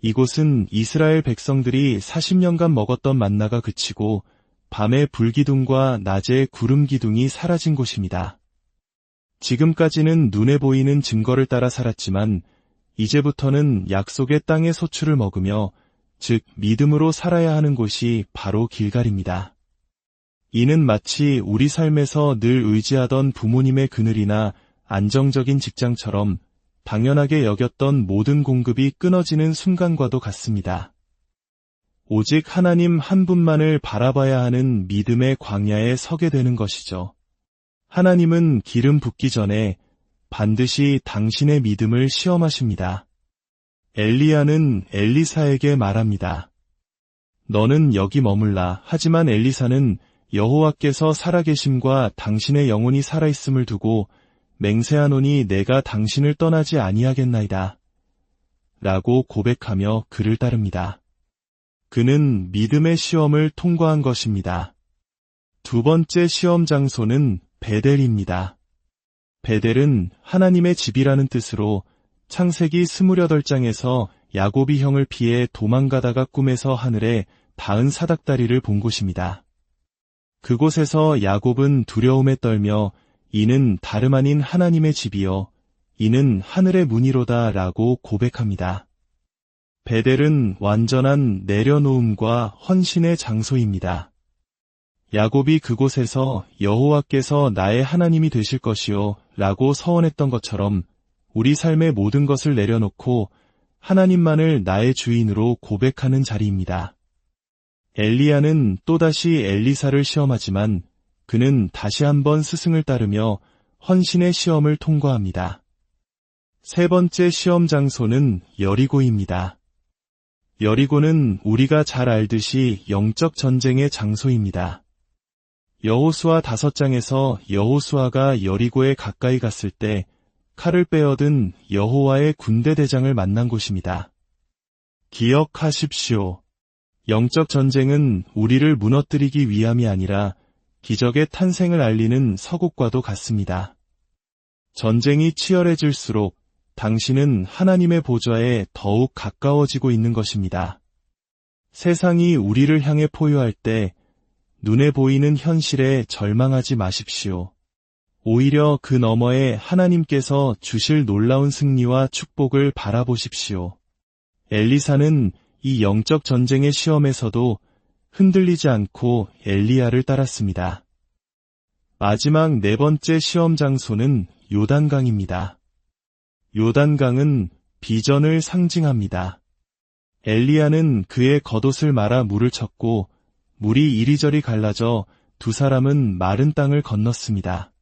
이곳은 이스라엘 백성들이 40년간 먹었던 만나가 그치고 밤에 불기둥과 낮에 구름기둥이 사라진 곳입니다. 지금까지는 눈에 보이는 증거를 따라 살았지만 이제부터는 약속의 땅의 소출을 먹으며 즉 믿음으로 살아야 하는 곳이 바로 길갈입니다. 이는 마치 우리 삶에서 늘 의지하던 부모님의 그늘이나 안정적인 직장처럼 당연하게 여겼던 모든 공급이 끊어지는 순간과도 같습니다. 오직 하나님 한 분만을 바라봐야 하는 믿음의 광야에 서게 되는 것이죠. 하나님은 기름 붓기 전에 반드시 당신의 믿음을 시험하십니다. 엘리야는 엘리사에게 말합니다. 너는 여기 머물라. 하지만 엘리사는 여호와께서 살아계심과 당신의 영혼이 살아있음을 두고 맹세하노니 내가 당신을 떠나지 아니하겠나이다. 라고 고백하며 그를 따릅니다. 그는 믿음의 시험을 통과한 것입니다. 두 번째 시험 장소는 베델입니다. 베델은 하나님의 집이라는 뜻으로 창세기 28장에서 야곱이 형을 피해 도망가다가 꿈에서 하늘에 닿은 사닥다리를 본 곳입니다. 그곳에서 야곱은 두려움에 떨며 이는 다름 아닌 하나님의 집이요 이는 하늘의 문이로다 라고 고백합니다. 베델은 완전한 내려놓음과 헌신의 장소입니다. 야곱이 그곳에서 여호와께서 나의 하나님이 되실 것이요 라고 서원했던 것처럼 우리 삶의 모든 것을 내려놓고 하나님만을 나의 주인으로 고백하는 자리입니다. 엘리야는 또다시 엘리사를 시험하지만 그는 다시 한번 스승을 따르며 헌신의 시험을 통과합니다. 세 번째 시험 장소는 여리고입니다. 여리고는 우리가 잘 알듯이 영적 전쟁의 장소입니다. 여호수아 5장에서 여호수아가 여리고에 가까이 갔을 때 칼을 빼어든 여호와의 군대 대장을 만난 곳입니다. 기억하십시오. 영적 전쟁은 우리를 무너뜨리기 위함이 아니라 기적의 탄생을 알리는 서곡과도 같습니다. 전쟁이 치열해질수록 당신은 하나님의 보좌에 더욱 가까워지고 있는 것입니다. 세상이 우리를 향해 포효할 때 눈에 보이는 현실에 절망하지 마십시오. 오히려 그 너머에 하나님께서 주실 놀라운 승리와 축복을 바라보십시오. 엘리사는 이 영적 전쟁의 시험에서도 흔들리지 않고 엘리야를 따랐습니다. 마지막 네 번째 시험 장소는 요단강입니다. 요단강은 비전을 상징합니다. 엘리야는 그의 겉옷을 말아 물을 쳤고 물이 이리저리 갈라져 두 사람은 마른 땅을 건넜습니다.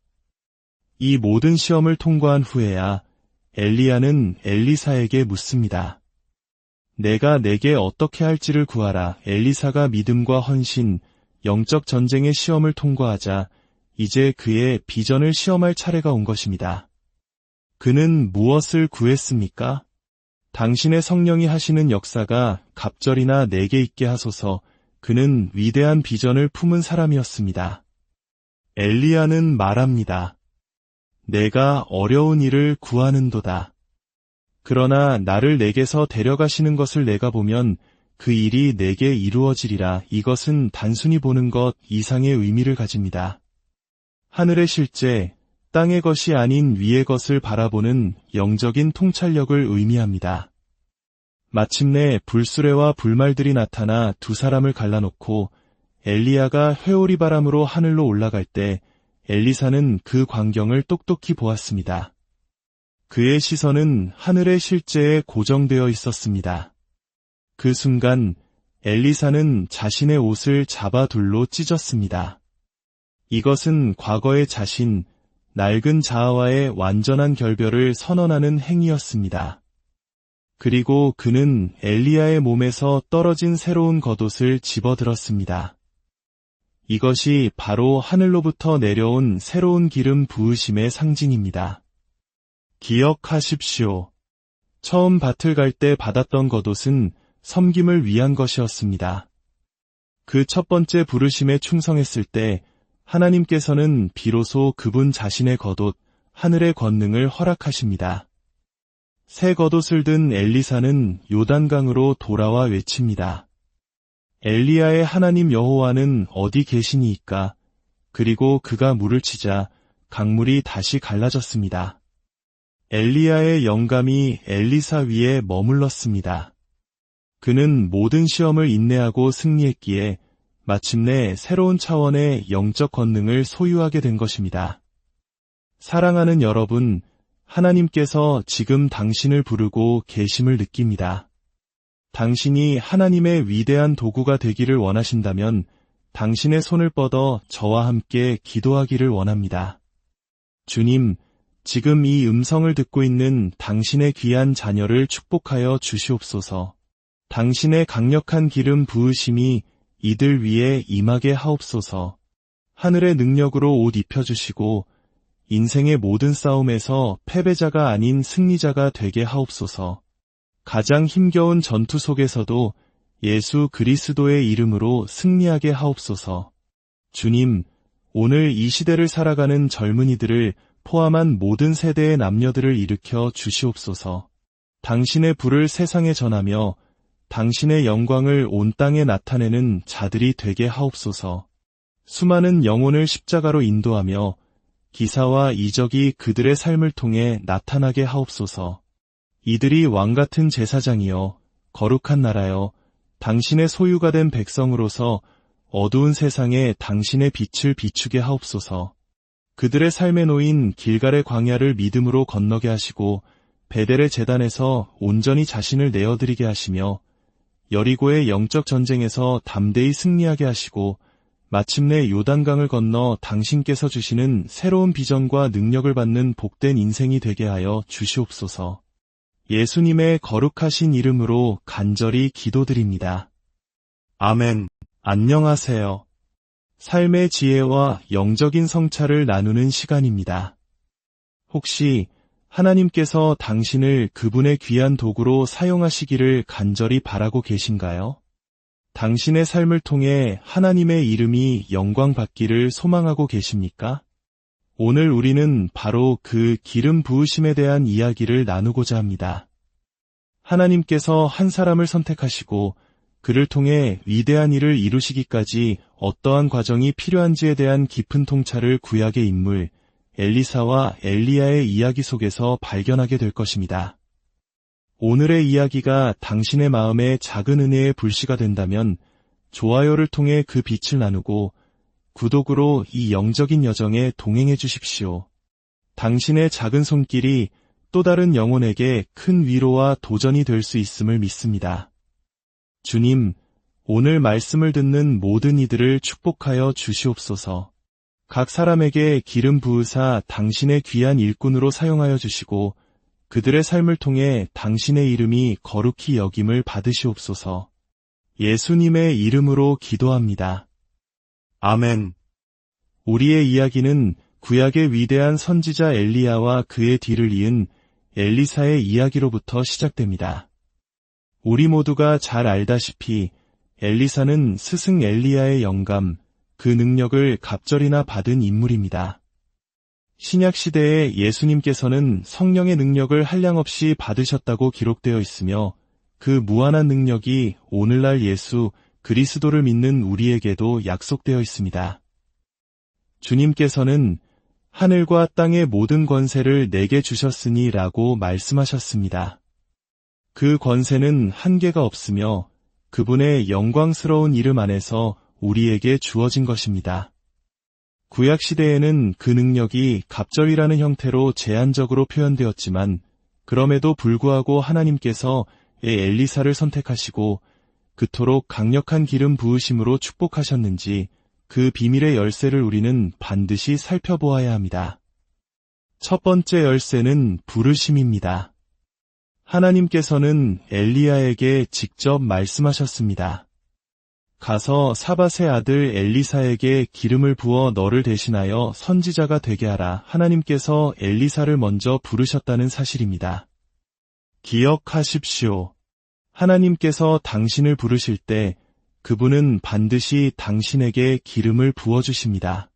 이 모든 시험을 통과한 후에야 엘리야는 엘리사에게 묻습니다. 내가 내게 어떻게 할지를 구하라. 엘리사가 믿음과 헌신, 영적 전쟁의 시험을 통과하자 이제 그의 비전을 시험할 차례가 온 것입니다. 그는 무엇을 구했습니까? 당신의 성령이 하시는 역사가 갑절이나 내게 있게 하소서. 그는 위대한 비전을 품은 사람이었습니다. 엘리야는 말합니다. 내가 어려운 일을 구하는도다. 그러나 나를 내게서 데려가시는 것을 내가 보면 그 일이 내게 이루어지리라. 이것은 단순히 보는 것 이상의 의미를 가집니다. 하늘의 실제, 땅의 것이 아닌 위의 것을 바라보는 영적인 통찰력을 의미합니다. 마침내 불수레와 불말들이 나타나 두 사람을 갈라놓고 엘리야가 회오리 바람으로 하늘로 올라갈 때 엘리사는 그 광경을 똑똑히 보았습니다. 그의 시선은 하늘의 실제에 고정되어 있었습니다. 그 순간 엘리사는 자신의 옷을 잡아 둘로 찢었습니다. 이것은 과거의 자신, 낡은 자아와의 완전한 결별을 선언하는 행위였습니다. 그리고 그는 엘리야의 몸에서 떨어진 새로운 겉옷을 집어들었습니다. 이것이 바로 하늘로부터 내려온 새로운 기름 부으심의 상징입니다. 기억하십시오. 처음 밭을 갈 때 받았던 겉옷은 섬김을 위한 것이었습니다. 그 첫 번째 부르심에 충성했을 때 하나님께서는 비로소 그분 자신의 겉옷, 하늘의 권능을 허락하십니다. 새 겉옷을 든 엘리사는 요단강으로 돌아와 외칩니다. 엘리야의 하나님 여호와는 어디 계시니이까? 그리고 그가 물을 치자 강물이 다시 갈라졌습니다. 엘리야의 영감이 엘리사 위에 머물렀습니다. 그는 모든 시험을 인내하고 승리했기에 마침내 새로운 차원의 영적 권능을 소유하게 된 것입니다. 사랑하는 여러분, 하나님께서 지금 당신을 부르고 계심을 느낍니다. 당신이 하나님의 위대한 도구가 되기를 원하신다면 당신의 손을 뻗어 저와 함께 기도하기를 원합니다. 주님, 지금 이 음성을 듣고 있는 당신의 귀한 자녀를 축복하여 주시옵소서. 당신의 강력한 기름 부으심이 이들 위에 임하게 하옵소서. 하늘의 능력으로 옷 입혀주시고 인생의 모든 싸움에서 패배자가 아닌 승리자가 되게 하옵소서. 가장 힘겨운 전투 속에서도 예수 그리스도의 이름으로 승리하게 하옵소서. 주님, 오늘 이 시대를 살아가는 젊은이들을 포함한 모든 세대의 남녀들을 일으켜 주시옵소서. 당신의 불을 세상에 전하며 당신의 영광을 온 땅에 나타내는 자들이 되게 하옵소서. 수많은 영혼을 십자가로 인도하며 기사와 이적이 그들의 삶을 통해 나타나게 하옵소서. 이들이 왕같은 제사장이여 거룩한 나라여 당신의 소유가 된 백성으로서 어두운 세상에 당신의 빛을 비추게 하옵소서. 그들의 삶에 놓인 길갈의 광야를 믿음으로 건너게 하시고 베델의 제단에서 온전히 자신을 내어드리게 하시며 여리고의 영적 전쟁에서 담대히 승리하게 하시고 마침내 요단강을 건너 당신께서 주시는 새로운 비전과 능력을 받는 복된 인생이 되게 하여 주시옵소서. 예수님의 거룩하신 이름으로 간절히 기도드립니다. 아멘. 안녕하세요. 삶의 지혜와 영적인 성찰을 나누는 시간입니다. 혹시 하나님께서 당신을 그분의 귀한 도구로 사용하시기를 간절히 바라고 계신가요? 당신의 삶을 통해 하나님의 이름이 영광받기를 소망하고 계십니까? 오늘 우리는 바로 그 기름 부으심에 대한 이야기를 나누고자 합니다. 하나님께서 한 사람을 선택하시고 그를 통해 위대한 일을 이루시기까지 어떠한 과정이 필요한지에 대한 깊은 통찰을 구약의 인물 엘리사와 엘리야의 이야기 속에서 발견하게 될 것입니다. 오늘의 이야기가 당신의 마음에 작은 은혜의 불씨가 된다면 좋아요를 통해 그 빛을 나누고 구독으로 이 영적인 여정에 동행해 주십시오. 당신의 작은 손길이 또 다른 영혼에게 큰 위로와 도전이 될 수 있음을 믿습니다. 주님, 오늘 말씀을 듣는 모든 이들을 축복하여 주시옵소서. 각 사람에게 기름 부으사 당신의 귀한 일꾼으로 사용하여 주시고 그들의 삶을 통해 당신의 이름이 거룩히 여김을 받으시옵소서. 예수님의 이름으로 기도합니다. 아멘. 우리의 이야기는 구약의 위대한 선지자 엘리야와 그의 뒤를 이은 엘리사의 이야기로부터 시작됩니다. 우리 모두가 잘 알다시피 엘리사는 스승 엘리야의 영감, 그 능력을 갑절이나 받은 인물입니다. 신약시대에 예수님께서는 성령의 능력을 한량없이 받으셨다고 기록되어 있으며 그 무한한 능력이 오늘날 예수 그리스도를 믿는 우리에게도 약속되어 있습니다. 주님께서는 하늘과 땅의 모든 권세를 내게 주셨으니 라고 말씀하셨습니다. 그 권세는 한계가 없으며 그분의 영광스러운 이름 안에서 우리에게 주어진 것입니다. 구약시대에는 그 능력이 갑절이라는 형태로 제한적으로 표현되었지만 그럼에도 불구하고 하나님께서 엘리사를 선택하시고 그토록 강력한 기름 부으심으로 축복하셨는지 그 비밀의 열쇠를 우리는 반드시 살펴보아야 합니다. 첫 번째 열쇠는 부르심입니다. 하나님께서는 엘리야에게 직접 말씀하셨습니다. 가서 사밧의 아들 엘리사에게 기름을 부어 너를 대신하여 선지자가 되게 하라. 하나님께서 엘리사를 먼저 부르셨다는 사실입니다. 기억하십시오. 하나님께서 당신을 부르실 때 그분은 반드시 당신에게 기름을 부어주십니다.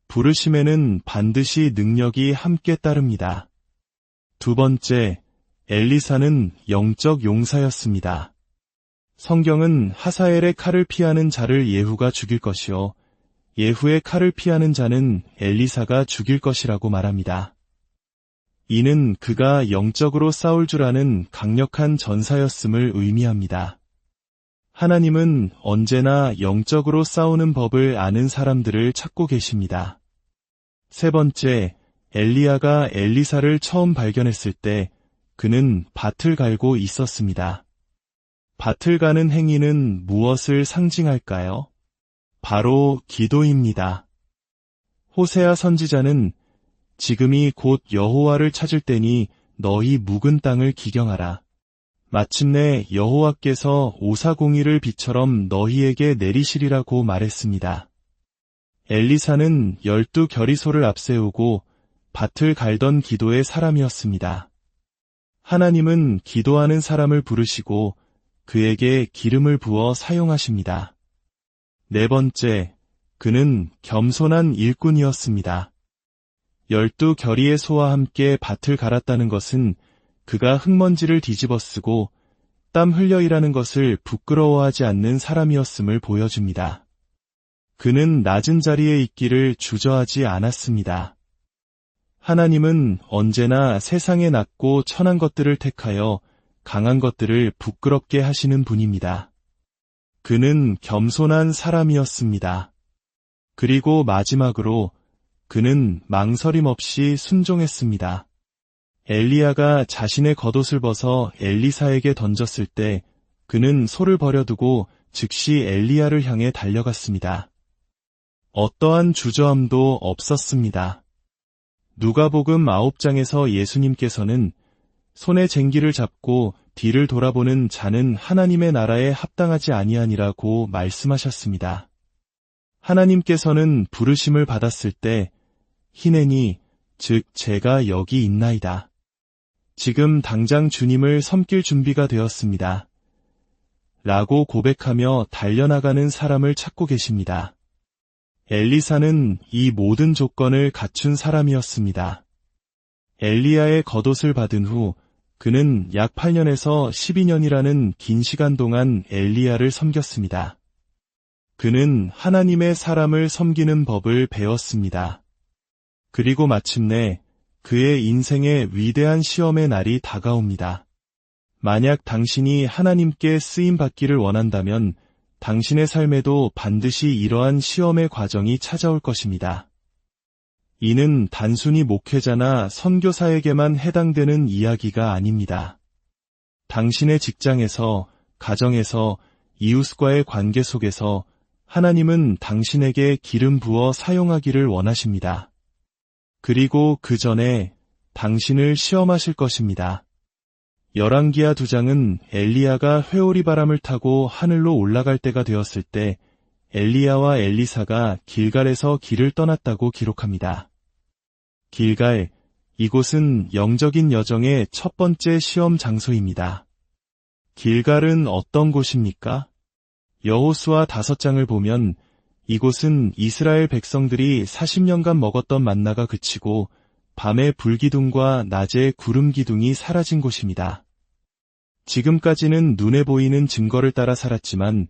부르심에는 반드시 능력이 함께 따릅니다. 두 번째, 엘리사는 영적 용사였습니다. 성경은 하사엘의 칼을 피하는 자를 예후가 죽일 것이요 예후의 칼을 피하는 자는 엘리사가 죽일 것이라고 말합니다. 이는 그가 영적으로 싸울 줄 아는 강력한 전사였음을 의미합니다. 하나님은 언제나 영적으로 싸우는 법을 아는 사람들을 찾고 계십니다. 세 번째, 엘리야가 엘리사를 처음 발견했을 때 그는 밭을 갈고 있었습니다. 밭을 가는 행위는 무엇을 상징할까요? 바로 기도입니다. 호세아 선지자는 지금이 곧 여호와를 찾을 때니 너희 묵은 땅을 기경하라. 마침내 여호와께서 오사공의를 비처럼 너희에게 내리시리라고 말했습니다. 엘리사는 12겨리소를 앞세우고 밭을 갈던 기도의 사람이었습니다. 하나님은 기도하는 사람을 부르시고 그에게 기름을 부어 사용하십니다. 네 번째, 그는 겸손한 일꾼이었습니다. 12 소와 함께 밭을 갈았다는 것은 그가 흙먼지를 뒤집어 쓰고 땀 흘려 일하는 것을 부끄러워하지 않는 사람이었음을 보여줍니다. 그는 낮은 자리에 있기를 주저하지 않았습니다. 하나님은 언제나 세상에 낮고 천한 것들을 택하여 강한 것들을 부끄럽게 하시는 분입니다. 그는 겸손한 사람이었습니다. 그리고 마지막으로 그는 망설임 없이 순종했습니다. 엘리야가 자신의 겉옷을 벗어 엘리사에게 던졌을 때 그는 소를 버려두고 즉시 엘리야를 향해 달려갔습니다. 어떠한 주저함도 없었습니다. 누가복음 9장에서 예수님께서는 손에 쟁기를 잡고 뒤를 돌아보는 자는 하나님의 나라에 합당하지 아니하니라고 말씀하셨습니다. 하나님께서는 부르심을 받았을 때 히내니 즉 제가 여기 있나이다. 지금 당장 주님을 섬길 준비가 되었습니다. 라고 고백하며 달려나가는 사람을 찾고 계십니다. 엘리사는 이 모든 조건을 갖춘 사람이었습니다. 엘리야의 겉옷을 받은 후 그는 약 8년에서 12년이라는 긴 시간 동안 엘리야를 섬겼습니다. 그는 하나님의 사람을 섬기는 법을 배웠습니다. 그리고 마침내 그의 인생의 위대한 시험의 날이 다가옵니다. 만약 당신이 하나님께 쓰임받기를 원한다면 당신의 삶에도 반드시 이러한 시험의 과정이 찾아올 것입니다. 이는 단순히 목회자나 선교사에게만 해당되는 이야기가 아닙니다. 당신의 직장에서, 가정에서, 이웃과의 관계 속에서 하나님은 당신에게 기름 부어 사용하기를 원하십니다. 그리고 그 전에 당신을 시험하실 것입니다. 열왕기하 2장은 엘리야가 회오리 바람을 타고 하늘로 올라갈 때가 되었을 때 엘리야와 엘리사가 길갈에서 길을 떠났다고 기록합니다. 길갈, 이곳은 영적인 여정의 첫 번째 시험 장소입니다. 길갈은 어떤 곳입니까? 여호수아 5장을 보면 이곳은 이스라엘 백성들이 40년간 먹었던 만나가 그치고 밤에 불기둥과 낮에 구름기둥이 사라진 곳입니다. 지금까지는 눈에 보이는 증거를 따라 살았지만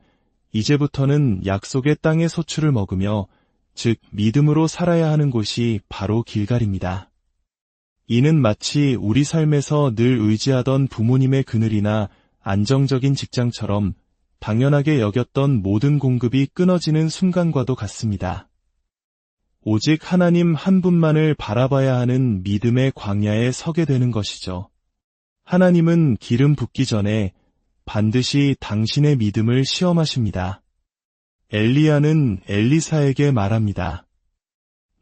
이제부터는 약속의 땅의 소출을 먹으며 즉 믿음으로 살아야 하는 곳이 바로 길갈입니다. 이는 마치 우리 삶에서 늘 의지하던 부모님의 그늘이나 안정적인 직장처럼 당연하게 여겼던 모든 공급이 끊어지는 순간과도 같습니다. 오직 하나님 한 분만을 바라봐야 하는 믿음의 광야에 서게 되는 것이죠. 하나님은 기름 붓기 전에 반드시 당신의 믿음을 시험하십니다. 엘리야는 엘리사에게 말합니다.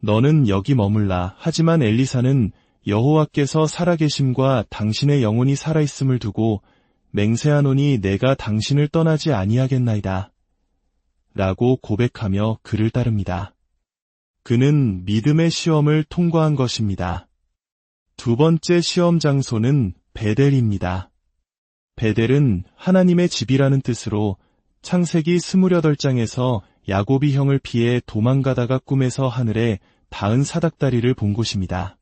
너는 여기 머물라. 하지만 엘리사는 여호와께서 살아계심과 당신의 영혼이 살아있음을 두고 맹세하노니 내가 당신을 떠나지 아니하겠나이다. 라고 고백하며 그를 따릅니다. 그는 믿음의 시험을 통과한 것입니다. 두 번째 시험 장소는 베델입니다. 베델은 하나님의 집이라는 뜻으로 창세기 28장에서 야곱이 형을 피해 도망가다가 꿈에서 하늘에 닿은 사닥다리를 본 곳입니다.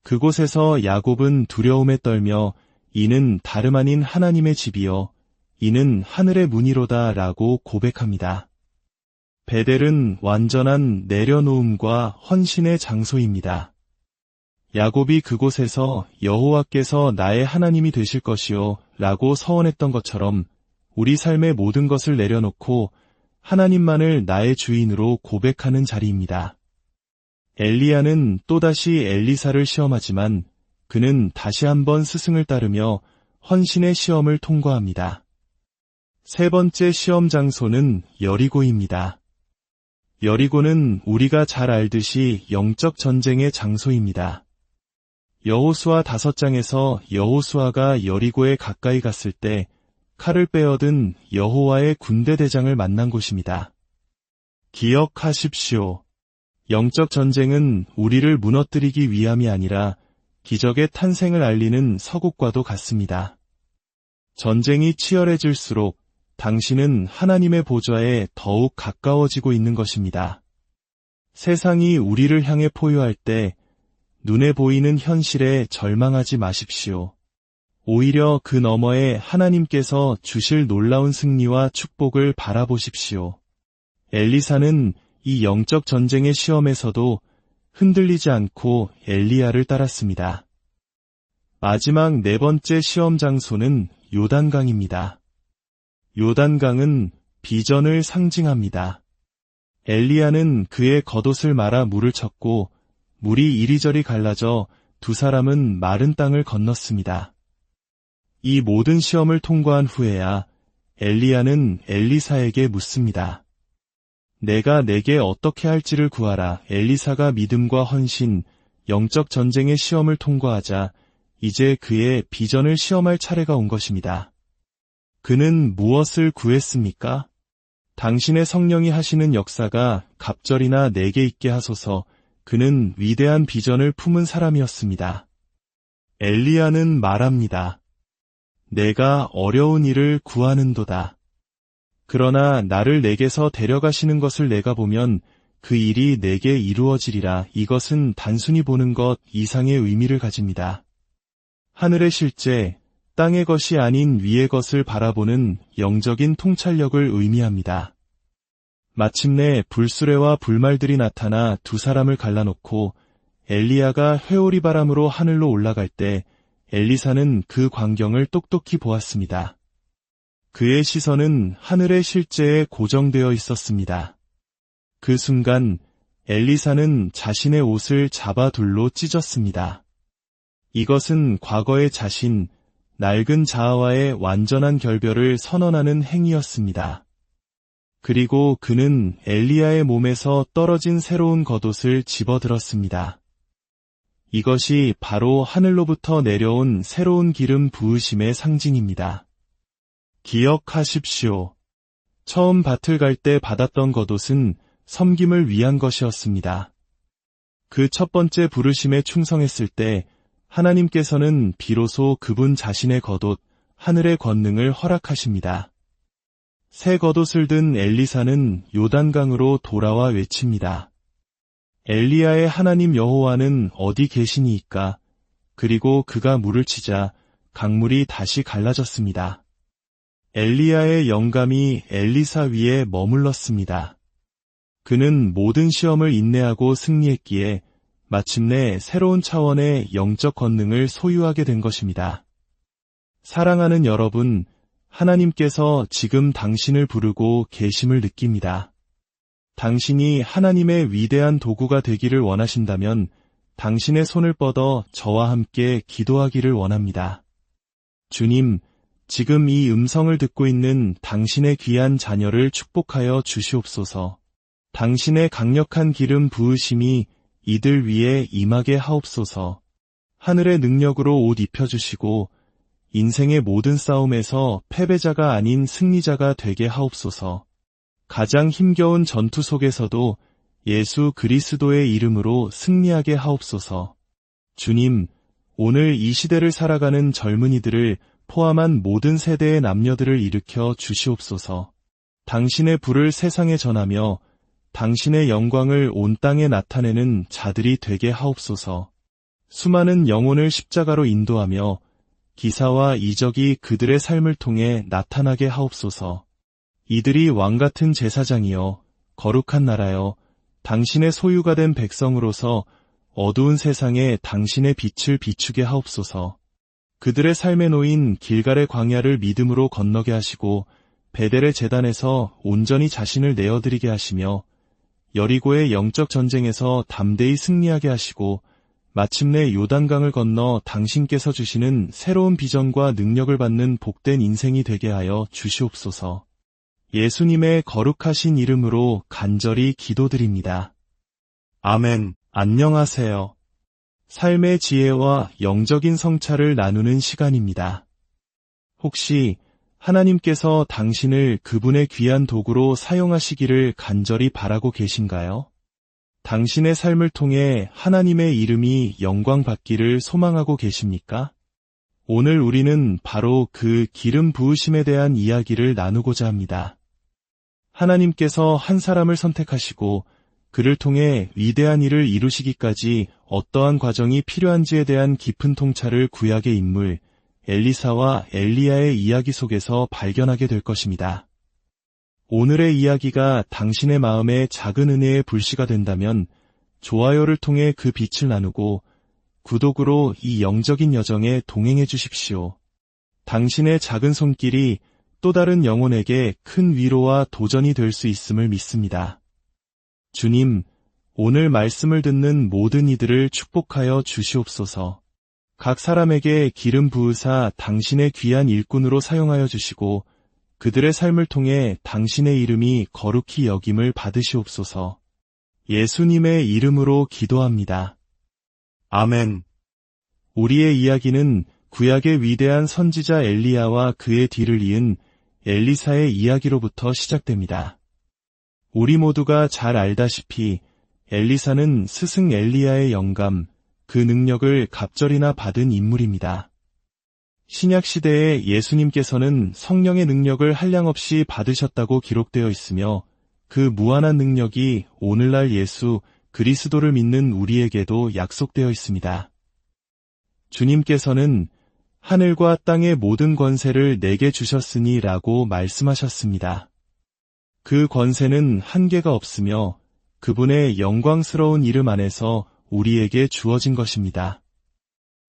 그곳에서 야곱은 두려움에 떨며 이는 다름 아닌 하나님의 집이요 이는 하늘의 문이로다 라고 고백합니다. 베델은 완전한 내려놓음과 헌신의 장소입니다. 야곱이 그곳에서 여호와께서 나의 하나님이 되실 것이요 라고 서원했던 것처럼 우리 삶의 모든 것을 내려놓고 하나님만을 나의 주인으로 고백하는 자리입니다. 엘리야는 또다시 엘리사를 시험하지만 그는 다시 한번 스승을 따르며 헌신의 시험을 통과합니다. 세 번째 시험 장소는 여리고입니다. 여리고는 우리가 잘 알듯이 영적 전쟁의 장소입니다. 여호수아 5장에서 여호수아가 여리고에 가까이 갔을 때 칼을 빼어든 여호와의 군대 대장을 만난 곳입니다. 기억하십시오. 영적 전쟁은 우리를 무너뜨리기 위함이 아니라 기적의 탄생을 알리는 서국과도 같습니다. 전쟁이 치열해질수록 당신은 하나님의 보좌에 더욱 가까워지고 있는 것입니다. 세상이 우리를 향해 포효할 때 눈에 보이는 현실에 절망하지 마십시오. 오히려 그 너머에 하나님께서 주실 놀라운 승리와 축복을 바라보십시오. 엘리사는 이 영적 전쟁의 시험에서도 흔들리지 않고 엘리야를 따랐습니다. 마지막 네 번째 시험 장소는 요단강입니다. 요단강은 비전을 상징합니다. 엘리야는 그의 겉옷을 말아 물을 쳤고 물이 이리저리 갈라져 두 사람은 마른 땅을 건넜습니다. 이 모든 시험을 통과한 후에야 엘리야는 엘리사에게 묻습니다. 내가 내게 어떻게 할지를 구하라. 엘리사가 믿음과 헌신, 영적 전쟁의 시험을 통과하자 이제 그의 비전을 시험할 차례가 온 것입니다. 그는 무엇을 구했습니까? 당신의 성령이 하시는 역사가 갑절이나 내게 있게 하소서. 그는 위대한 비전을 품은 사람이었습니다. 엘리야는 말합니다. 내가 어려운 일을 구하는도다. 그러나 나를 내게서 데려가시는 것을 내가 보면 그 일이 내게 이루어지리라. 이것은 단순히 보는 것 이상의 의미를 가집니다. 하늘의 실제, 땅의 것이 아닌 위의 것을 바라보는 영적인 통찰력을 의미합니다. 마침내 불수레와 불말들이 나타나 두 사람을 갈라놓고 엘리야가 회오리 바람으로 하늘로 올라갈 때 엘리사는 그 광경을 똑똑히 보았습니다. 그의 시선은 하늘의 실제에 고정되어 있었습니다. 그 순간 엘리사는 자신의 옷을 잡아 둘로 찢었습니다. 이것은 과거의 자신, 낡은 자아와의 완전한 결별을 선언하는 행위였습니다. 그리고 그는 엘리야의 몸에서 떨어진 새로운 겉옷을 집어들었습니다. 이것이 바로 하늘로부터 내려온 새로운 기름 부으심의 상징입니다. 기억하십시오. 처음 밭을 갈 때 받았던 겉옷은 섬김을 위한 것이었습니다. 그 첫 번째 부르심에 충성했을 때 하나님께서는 비로소 그분 자신의 겉옷, 하늘의 권능을 허락하십니다. 새 겉옷을 든 엘리사는 요단강으로 돌아와 외칩니다. 엘리야의 하나님 여호와는 어디 계시니이까? 그리고 그가 물을 치자 강물이 다시 갈라졌습니다. 엘리야의 영감이 엘리사 위에 머물렀습니다. 그는 모든 시험을 인내하고 승리했기에 마침내 새로운 차원의 영적 권능을 소유하게 된 것입니다. 사랑하는 여러분, 하나님께서 지금 당신을 부르고 계심을 느낍니다. 당신이 하나님의 위대한 도구가 되기를 원하신다면 당신의 손을 뻗어 저와 함께 기도하기를 원합니다. 주님, 지금 이 음성을 듣고 있는 당신의 귀한 자녀를 축복하여 주시옵소서. 당신의 강력한 기름 부으심이 이들 위에 임하게 하옵소서. 하늘의 능력으로 옷 입혀주시고 인생의 모든 싸움에서 패배자가 아닌 승리자가 되게 하옵소서. 가장 힘겨운 전투 속에서도 예수 그리스도의 이름으로 승리하게 하옵소서. 주님, 오늘 이 시대를 살아가는 젊은이들을 포함한 모든 세대의 남녀들을 일으켜 주시옵소서. 당신의 불을 세상에 전하며 당신의 영광을 온 땅에 나타내는 자들이 되게 하옵소서. 수많은 영혼을 십자가로 인도하며 기사와 이적이 그들의 삶을 통해 나타나게 하옵소서. 이들이 왕같은 제사장이여 거룩한 나라여 당신의 소유가 된 백성으로서 어두운 세상에 당신의 빛을 비추게 하옵소서. 그들의 삶에 놓인 길갈의 광야를 믿음으로 건너게 하시고 베델의 제단에서 온전히 자신을 내어드리게 하시며 여리고의 영적 전쟁에서 담대히 승리하게 하시고 마침내 요단강을 건너 당신께서 주시는 새로운 비전과 능력을 받는 복된 인생이 되게 하여 주시옵소서. 예수님의 거룩하신 이름으로 간절히 기도드립니다. 아멘. 안녕하세요. 삶의 지혜와 영적인 성찰을 나누는 시간입니다. 혹시 하나님께서 당신을 그분의 귀한 도구로 사용하시기를 간절히 바라고 계신가요? 당신의 삶을 통해 하나님의 이름이 영광받기를 소망하고 계십니까? 오늘 우리는 바로 그 기름 부으심에 대한 이야기를 나누고자 합니다. 하나님께서 한 사람을 선택하시고 그를 통해 위대한 일을 이루시기까지 어떠한 과정이 필요한지에 대한 깊은 통찰을 구약의 인물 엘리사와 엘리야의 이야기 속에서 발견하게 될 것입니다. 오늘의 이야기가 당신의 마음에 작은 은혜의 불씨가 된다면 좋아요를 통해 그 빛을 나누고 구독으로 이 영적인 여정에 동행해 주십시오. 당신의 작은 손길이 또 다른 영혼에게 큰 위로와 도전이 될 수 있음을 믿습니다. 주님, 오늘 말씀을 듣는 모든 이들을 축복하여 주시옵소서. 각 사람에게 기름 부으사 당신의 귀한 일꾼으로 사용하여 주시고 그들의 삶을 통해 당신의 이름이 거룩히 여김을 받으시옵소서. 예수님의 이름으로 기도합니다. 아멘. 우리의 이야기는 구약의 위대한 선지자 엘리야와 그의 뒤를 이은 엘리사의 이야기로부터 시작됩니다. 우리 모두가 잘 알다시피 엘리사는 스승 엘리야의 영감, 그 능력을 갑절이나 받은 인물입니다. 신약시대에 예수님께서는 성령의 능력을 한량없이 받으셨다고 기록되어 있으며 그 무한한 능력이 오늘날 예수 그리스도를 믿는 우리에게도 약속되어 있습니다. 주님께서는 하늘과 땅의 모든 권세를 내게 주셨으니 라고 말씀하셨습니다. 그 권세는 한계가 없으며 그분의 영광스러운 이름 안에서 우리에게 주어진 것입니다.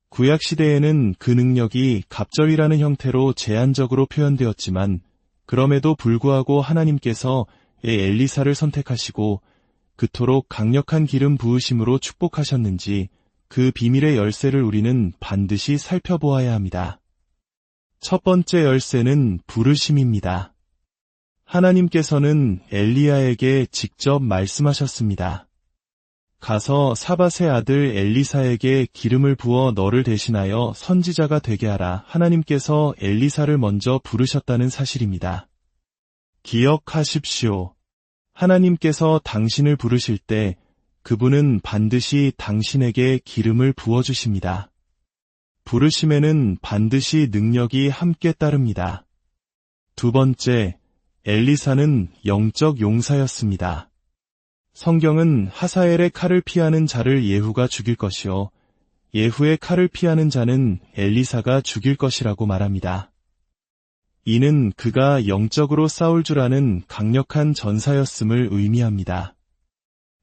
구약시대에는 그 능력이 갑절이라는 형태로 제한적으로 표현되었지만 그럼에도 불구하고 하나님께서 엘리사를 선택하시고 그토록 강력한 기름 부으심으로 축복하셨는지 그 비밀의 열쇠를 우리는 반드시 살펴보아야 합니다. 첫 번째 열쇠는 부르심입니다. 하나님께서는 엘리야에게 직접 말씀하셨습니다. 가서 사밧의 아들 엘리사에게 기름을 부어 너를 대신하여 선지자가 되게 하라. 하나님께서 엘리사를 먼저 부르셨다는 사실입니다. 기억하십시오. 하나님께서 당신을 부르실 때 그분은 반드시 당신에게 기름을 부어주십니다. 부르심에는 반드시 능력이 함께 따릅니다. 두 번째, 엘리사는 영적 용사였습니다. 성경은 하사엘의 칼을 피하는 자를 예후가 죽일 것이요 예후의 칼을 피하는 자는 엘리사가 죽일 것이라고 말합니다. 이는 그가 영적으로 싸울 줄 아는 강력한 전사였음을 의미합니다.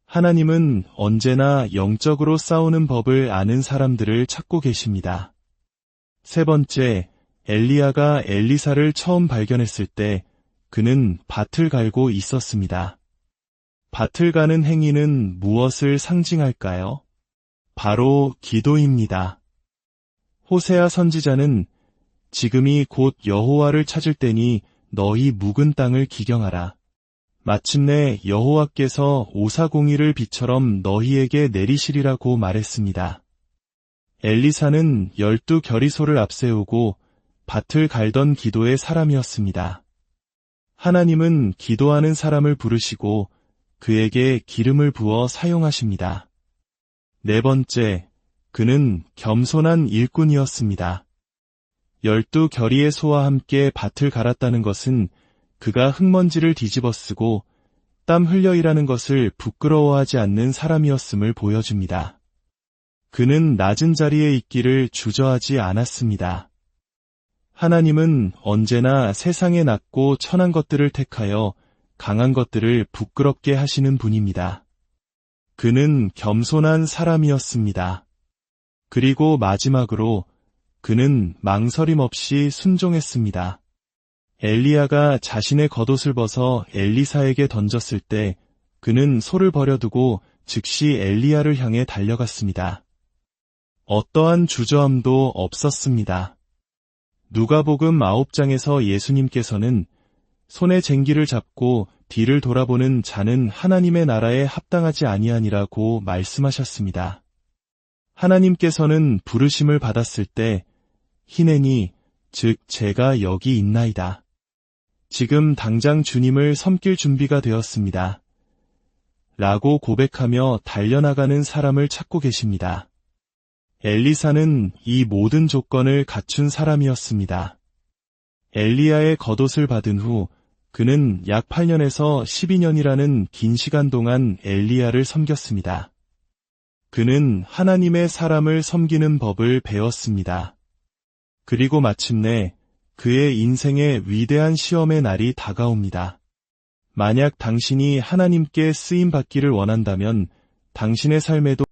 하나님은 언제나 영적으로 싸우는 법을 아는 사람들을 찾고 계십니다. 세 번째, 엘리야가 엘리사를 처음 발견했을 때 그는 밭을 갈고 있었습니다. 밭을 가는 행위는 무엇을 상징할까요? 바로 기도입니다. 호세아 선지자는 지금이 곧 여호와를 찾을 때니 너희 묵은 땅을 기경하라. 마침내 여호와께서 오사공의를 비처럼 너희에게 내리시리라고 말했습니다. 엘리사는 12겨리소를 앞세우고 밭을 갈던 기도의 사람이었습니다. 하나님은 기도하는 사람을 부르시고 그에게 기름을 부어 사용하십니다. 네 번째, 그는 겸손한 일꾼이었습니다. 12겨리의 소와 함께 밭을 갈았다는 것은 그가 흙먼지를 뒤집어 쓰고 땀 흘려 일하는 것을 부끄러워하지 않는 사람이었음을 보여줍니다. 그는 낮은 자리에 있기를 주저하지 않았습니다. 하나님은 언제나 세상에 낮고 천한 것들을 택하여 강한 것들을 부끄럽게 하시는 분입니다. 그는 겸손한 사람이었습니다. 그리고 마지막으로 그는 망설임 없이 순종했습니다. 엘리야가 자신의 겉옷을 벗어 엘리사에게 던졌을 때 그는 소를 버려두고 즉시 엘리야를 향해 달려갔습니다. 어떠한 주저함도 없었습니다. 누가복음 9장에서 예수님께서는 손에 쟁기를 잡고 뒤를 돌아보는 자는 하나님의 나라에 합당하지 아니하니라고 말씀하셨습니다. 하나님께서는 부르심을 받았을 때 히내니 즉 제가 여기 있나이다. 지금 당장 주님을 섬길 준비가 되었습니다. 라고 고백하며 달려나가는 사람을 찾고 계십니다. 엘리사는 이 모든 조건을 갖춘 사람이었습니다. 엘리야의 겉옷을 받은 후 그는 약 8년에서 12년이라는 긴 시간 동안 엘리야를 섬겼습니다. 그는 하나님의 사람을 섬기는 법을 배웠습니다. 그리고 마침내 그의 인생의 위대한 시험의 날이 다가옵니다. 만약 당신이 하나님께 쓰임받기를 원한다면 당신의 삶에도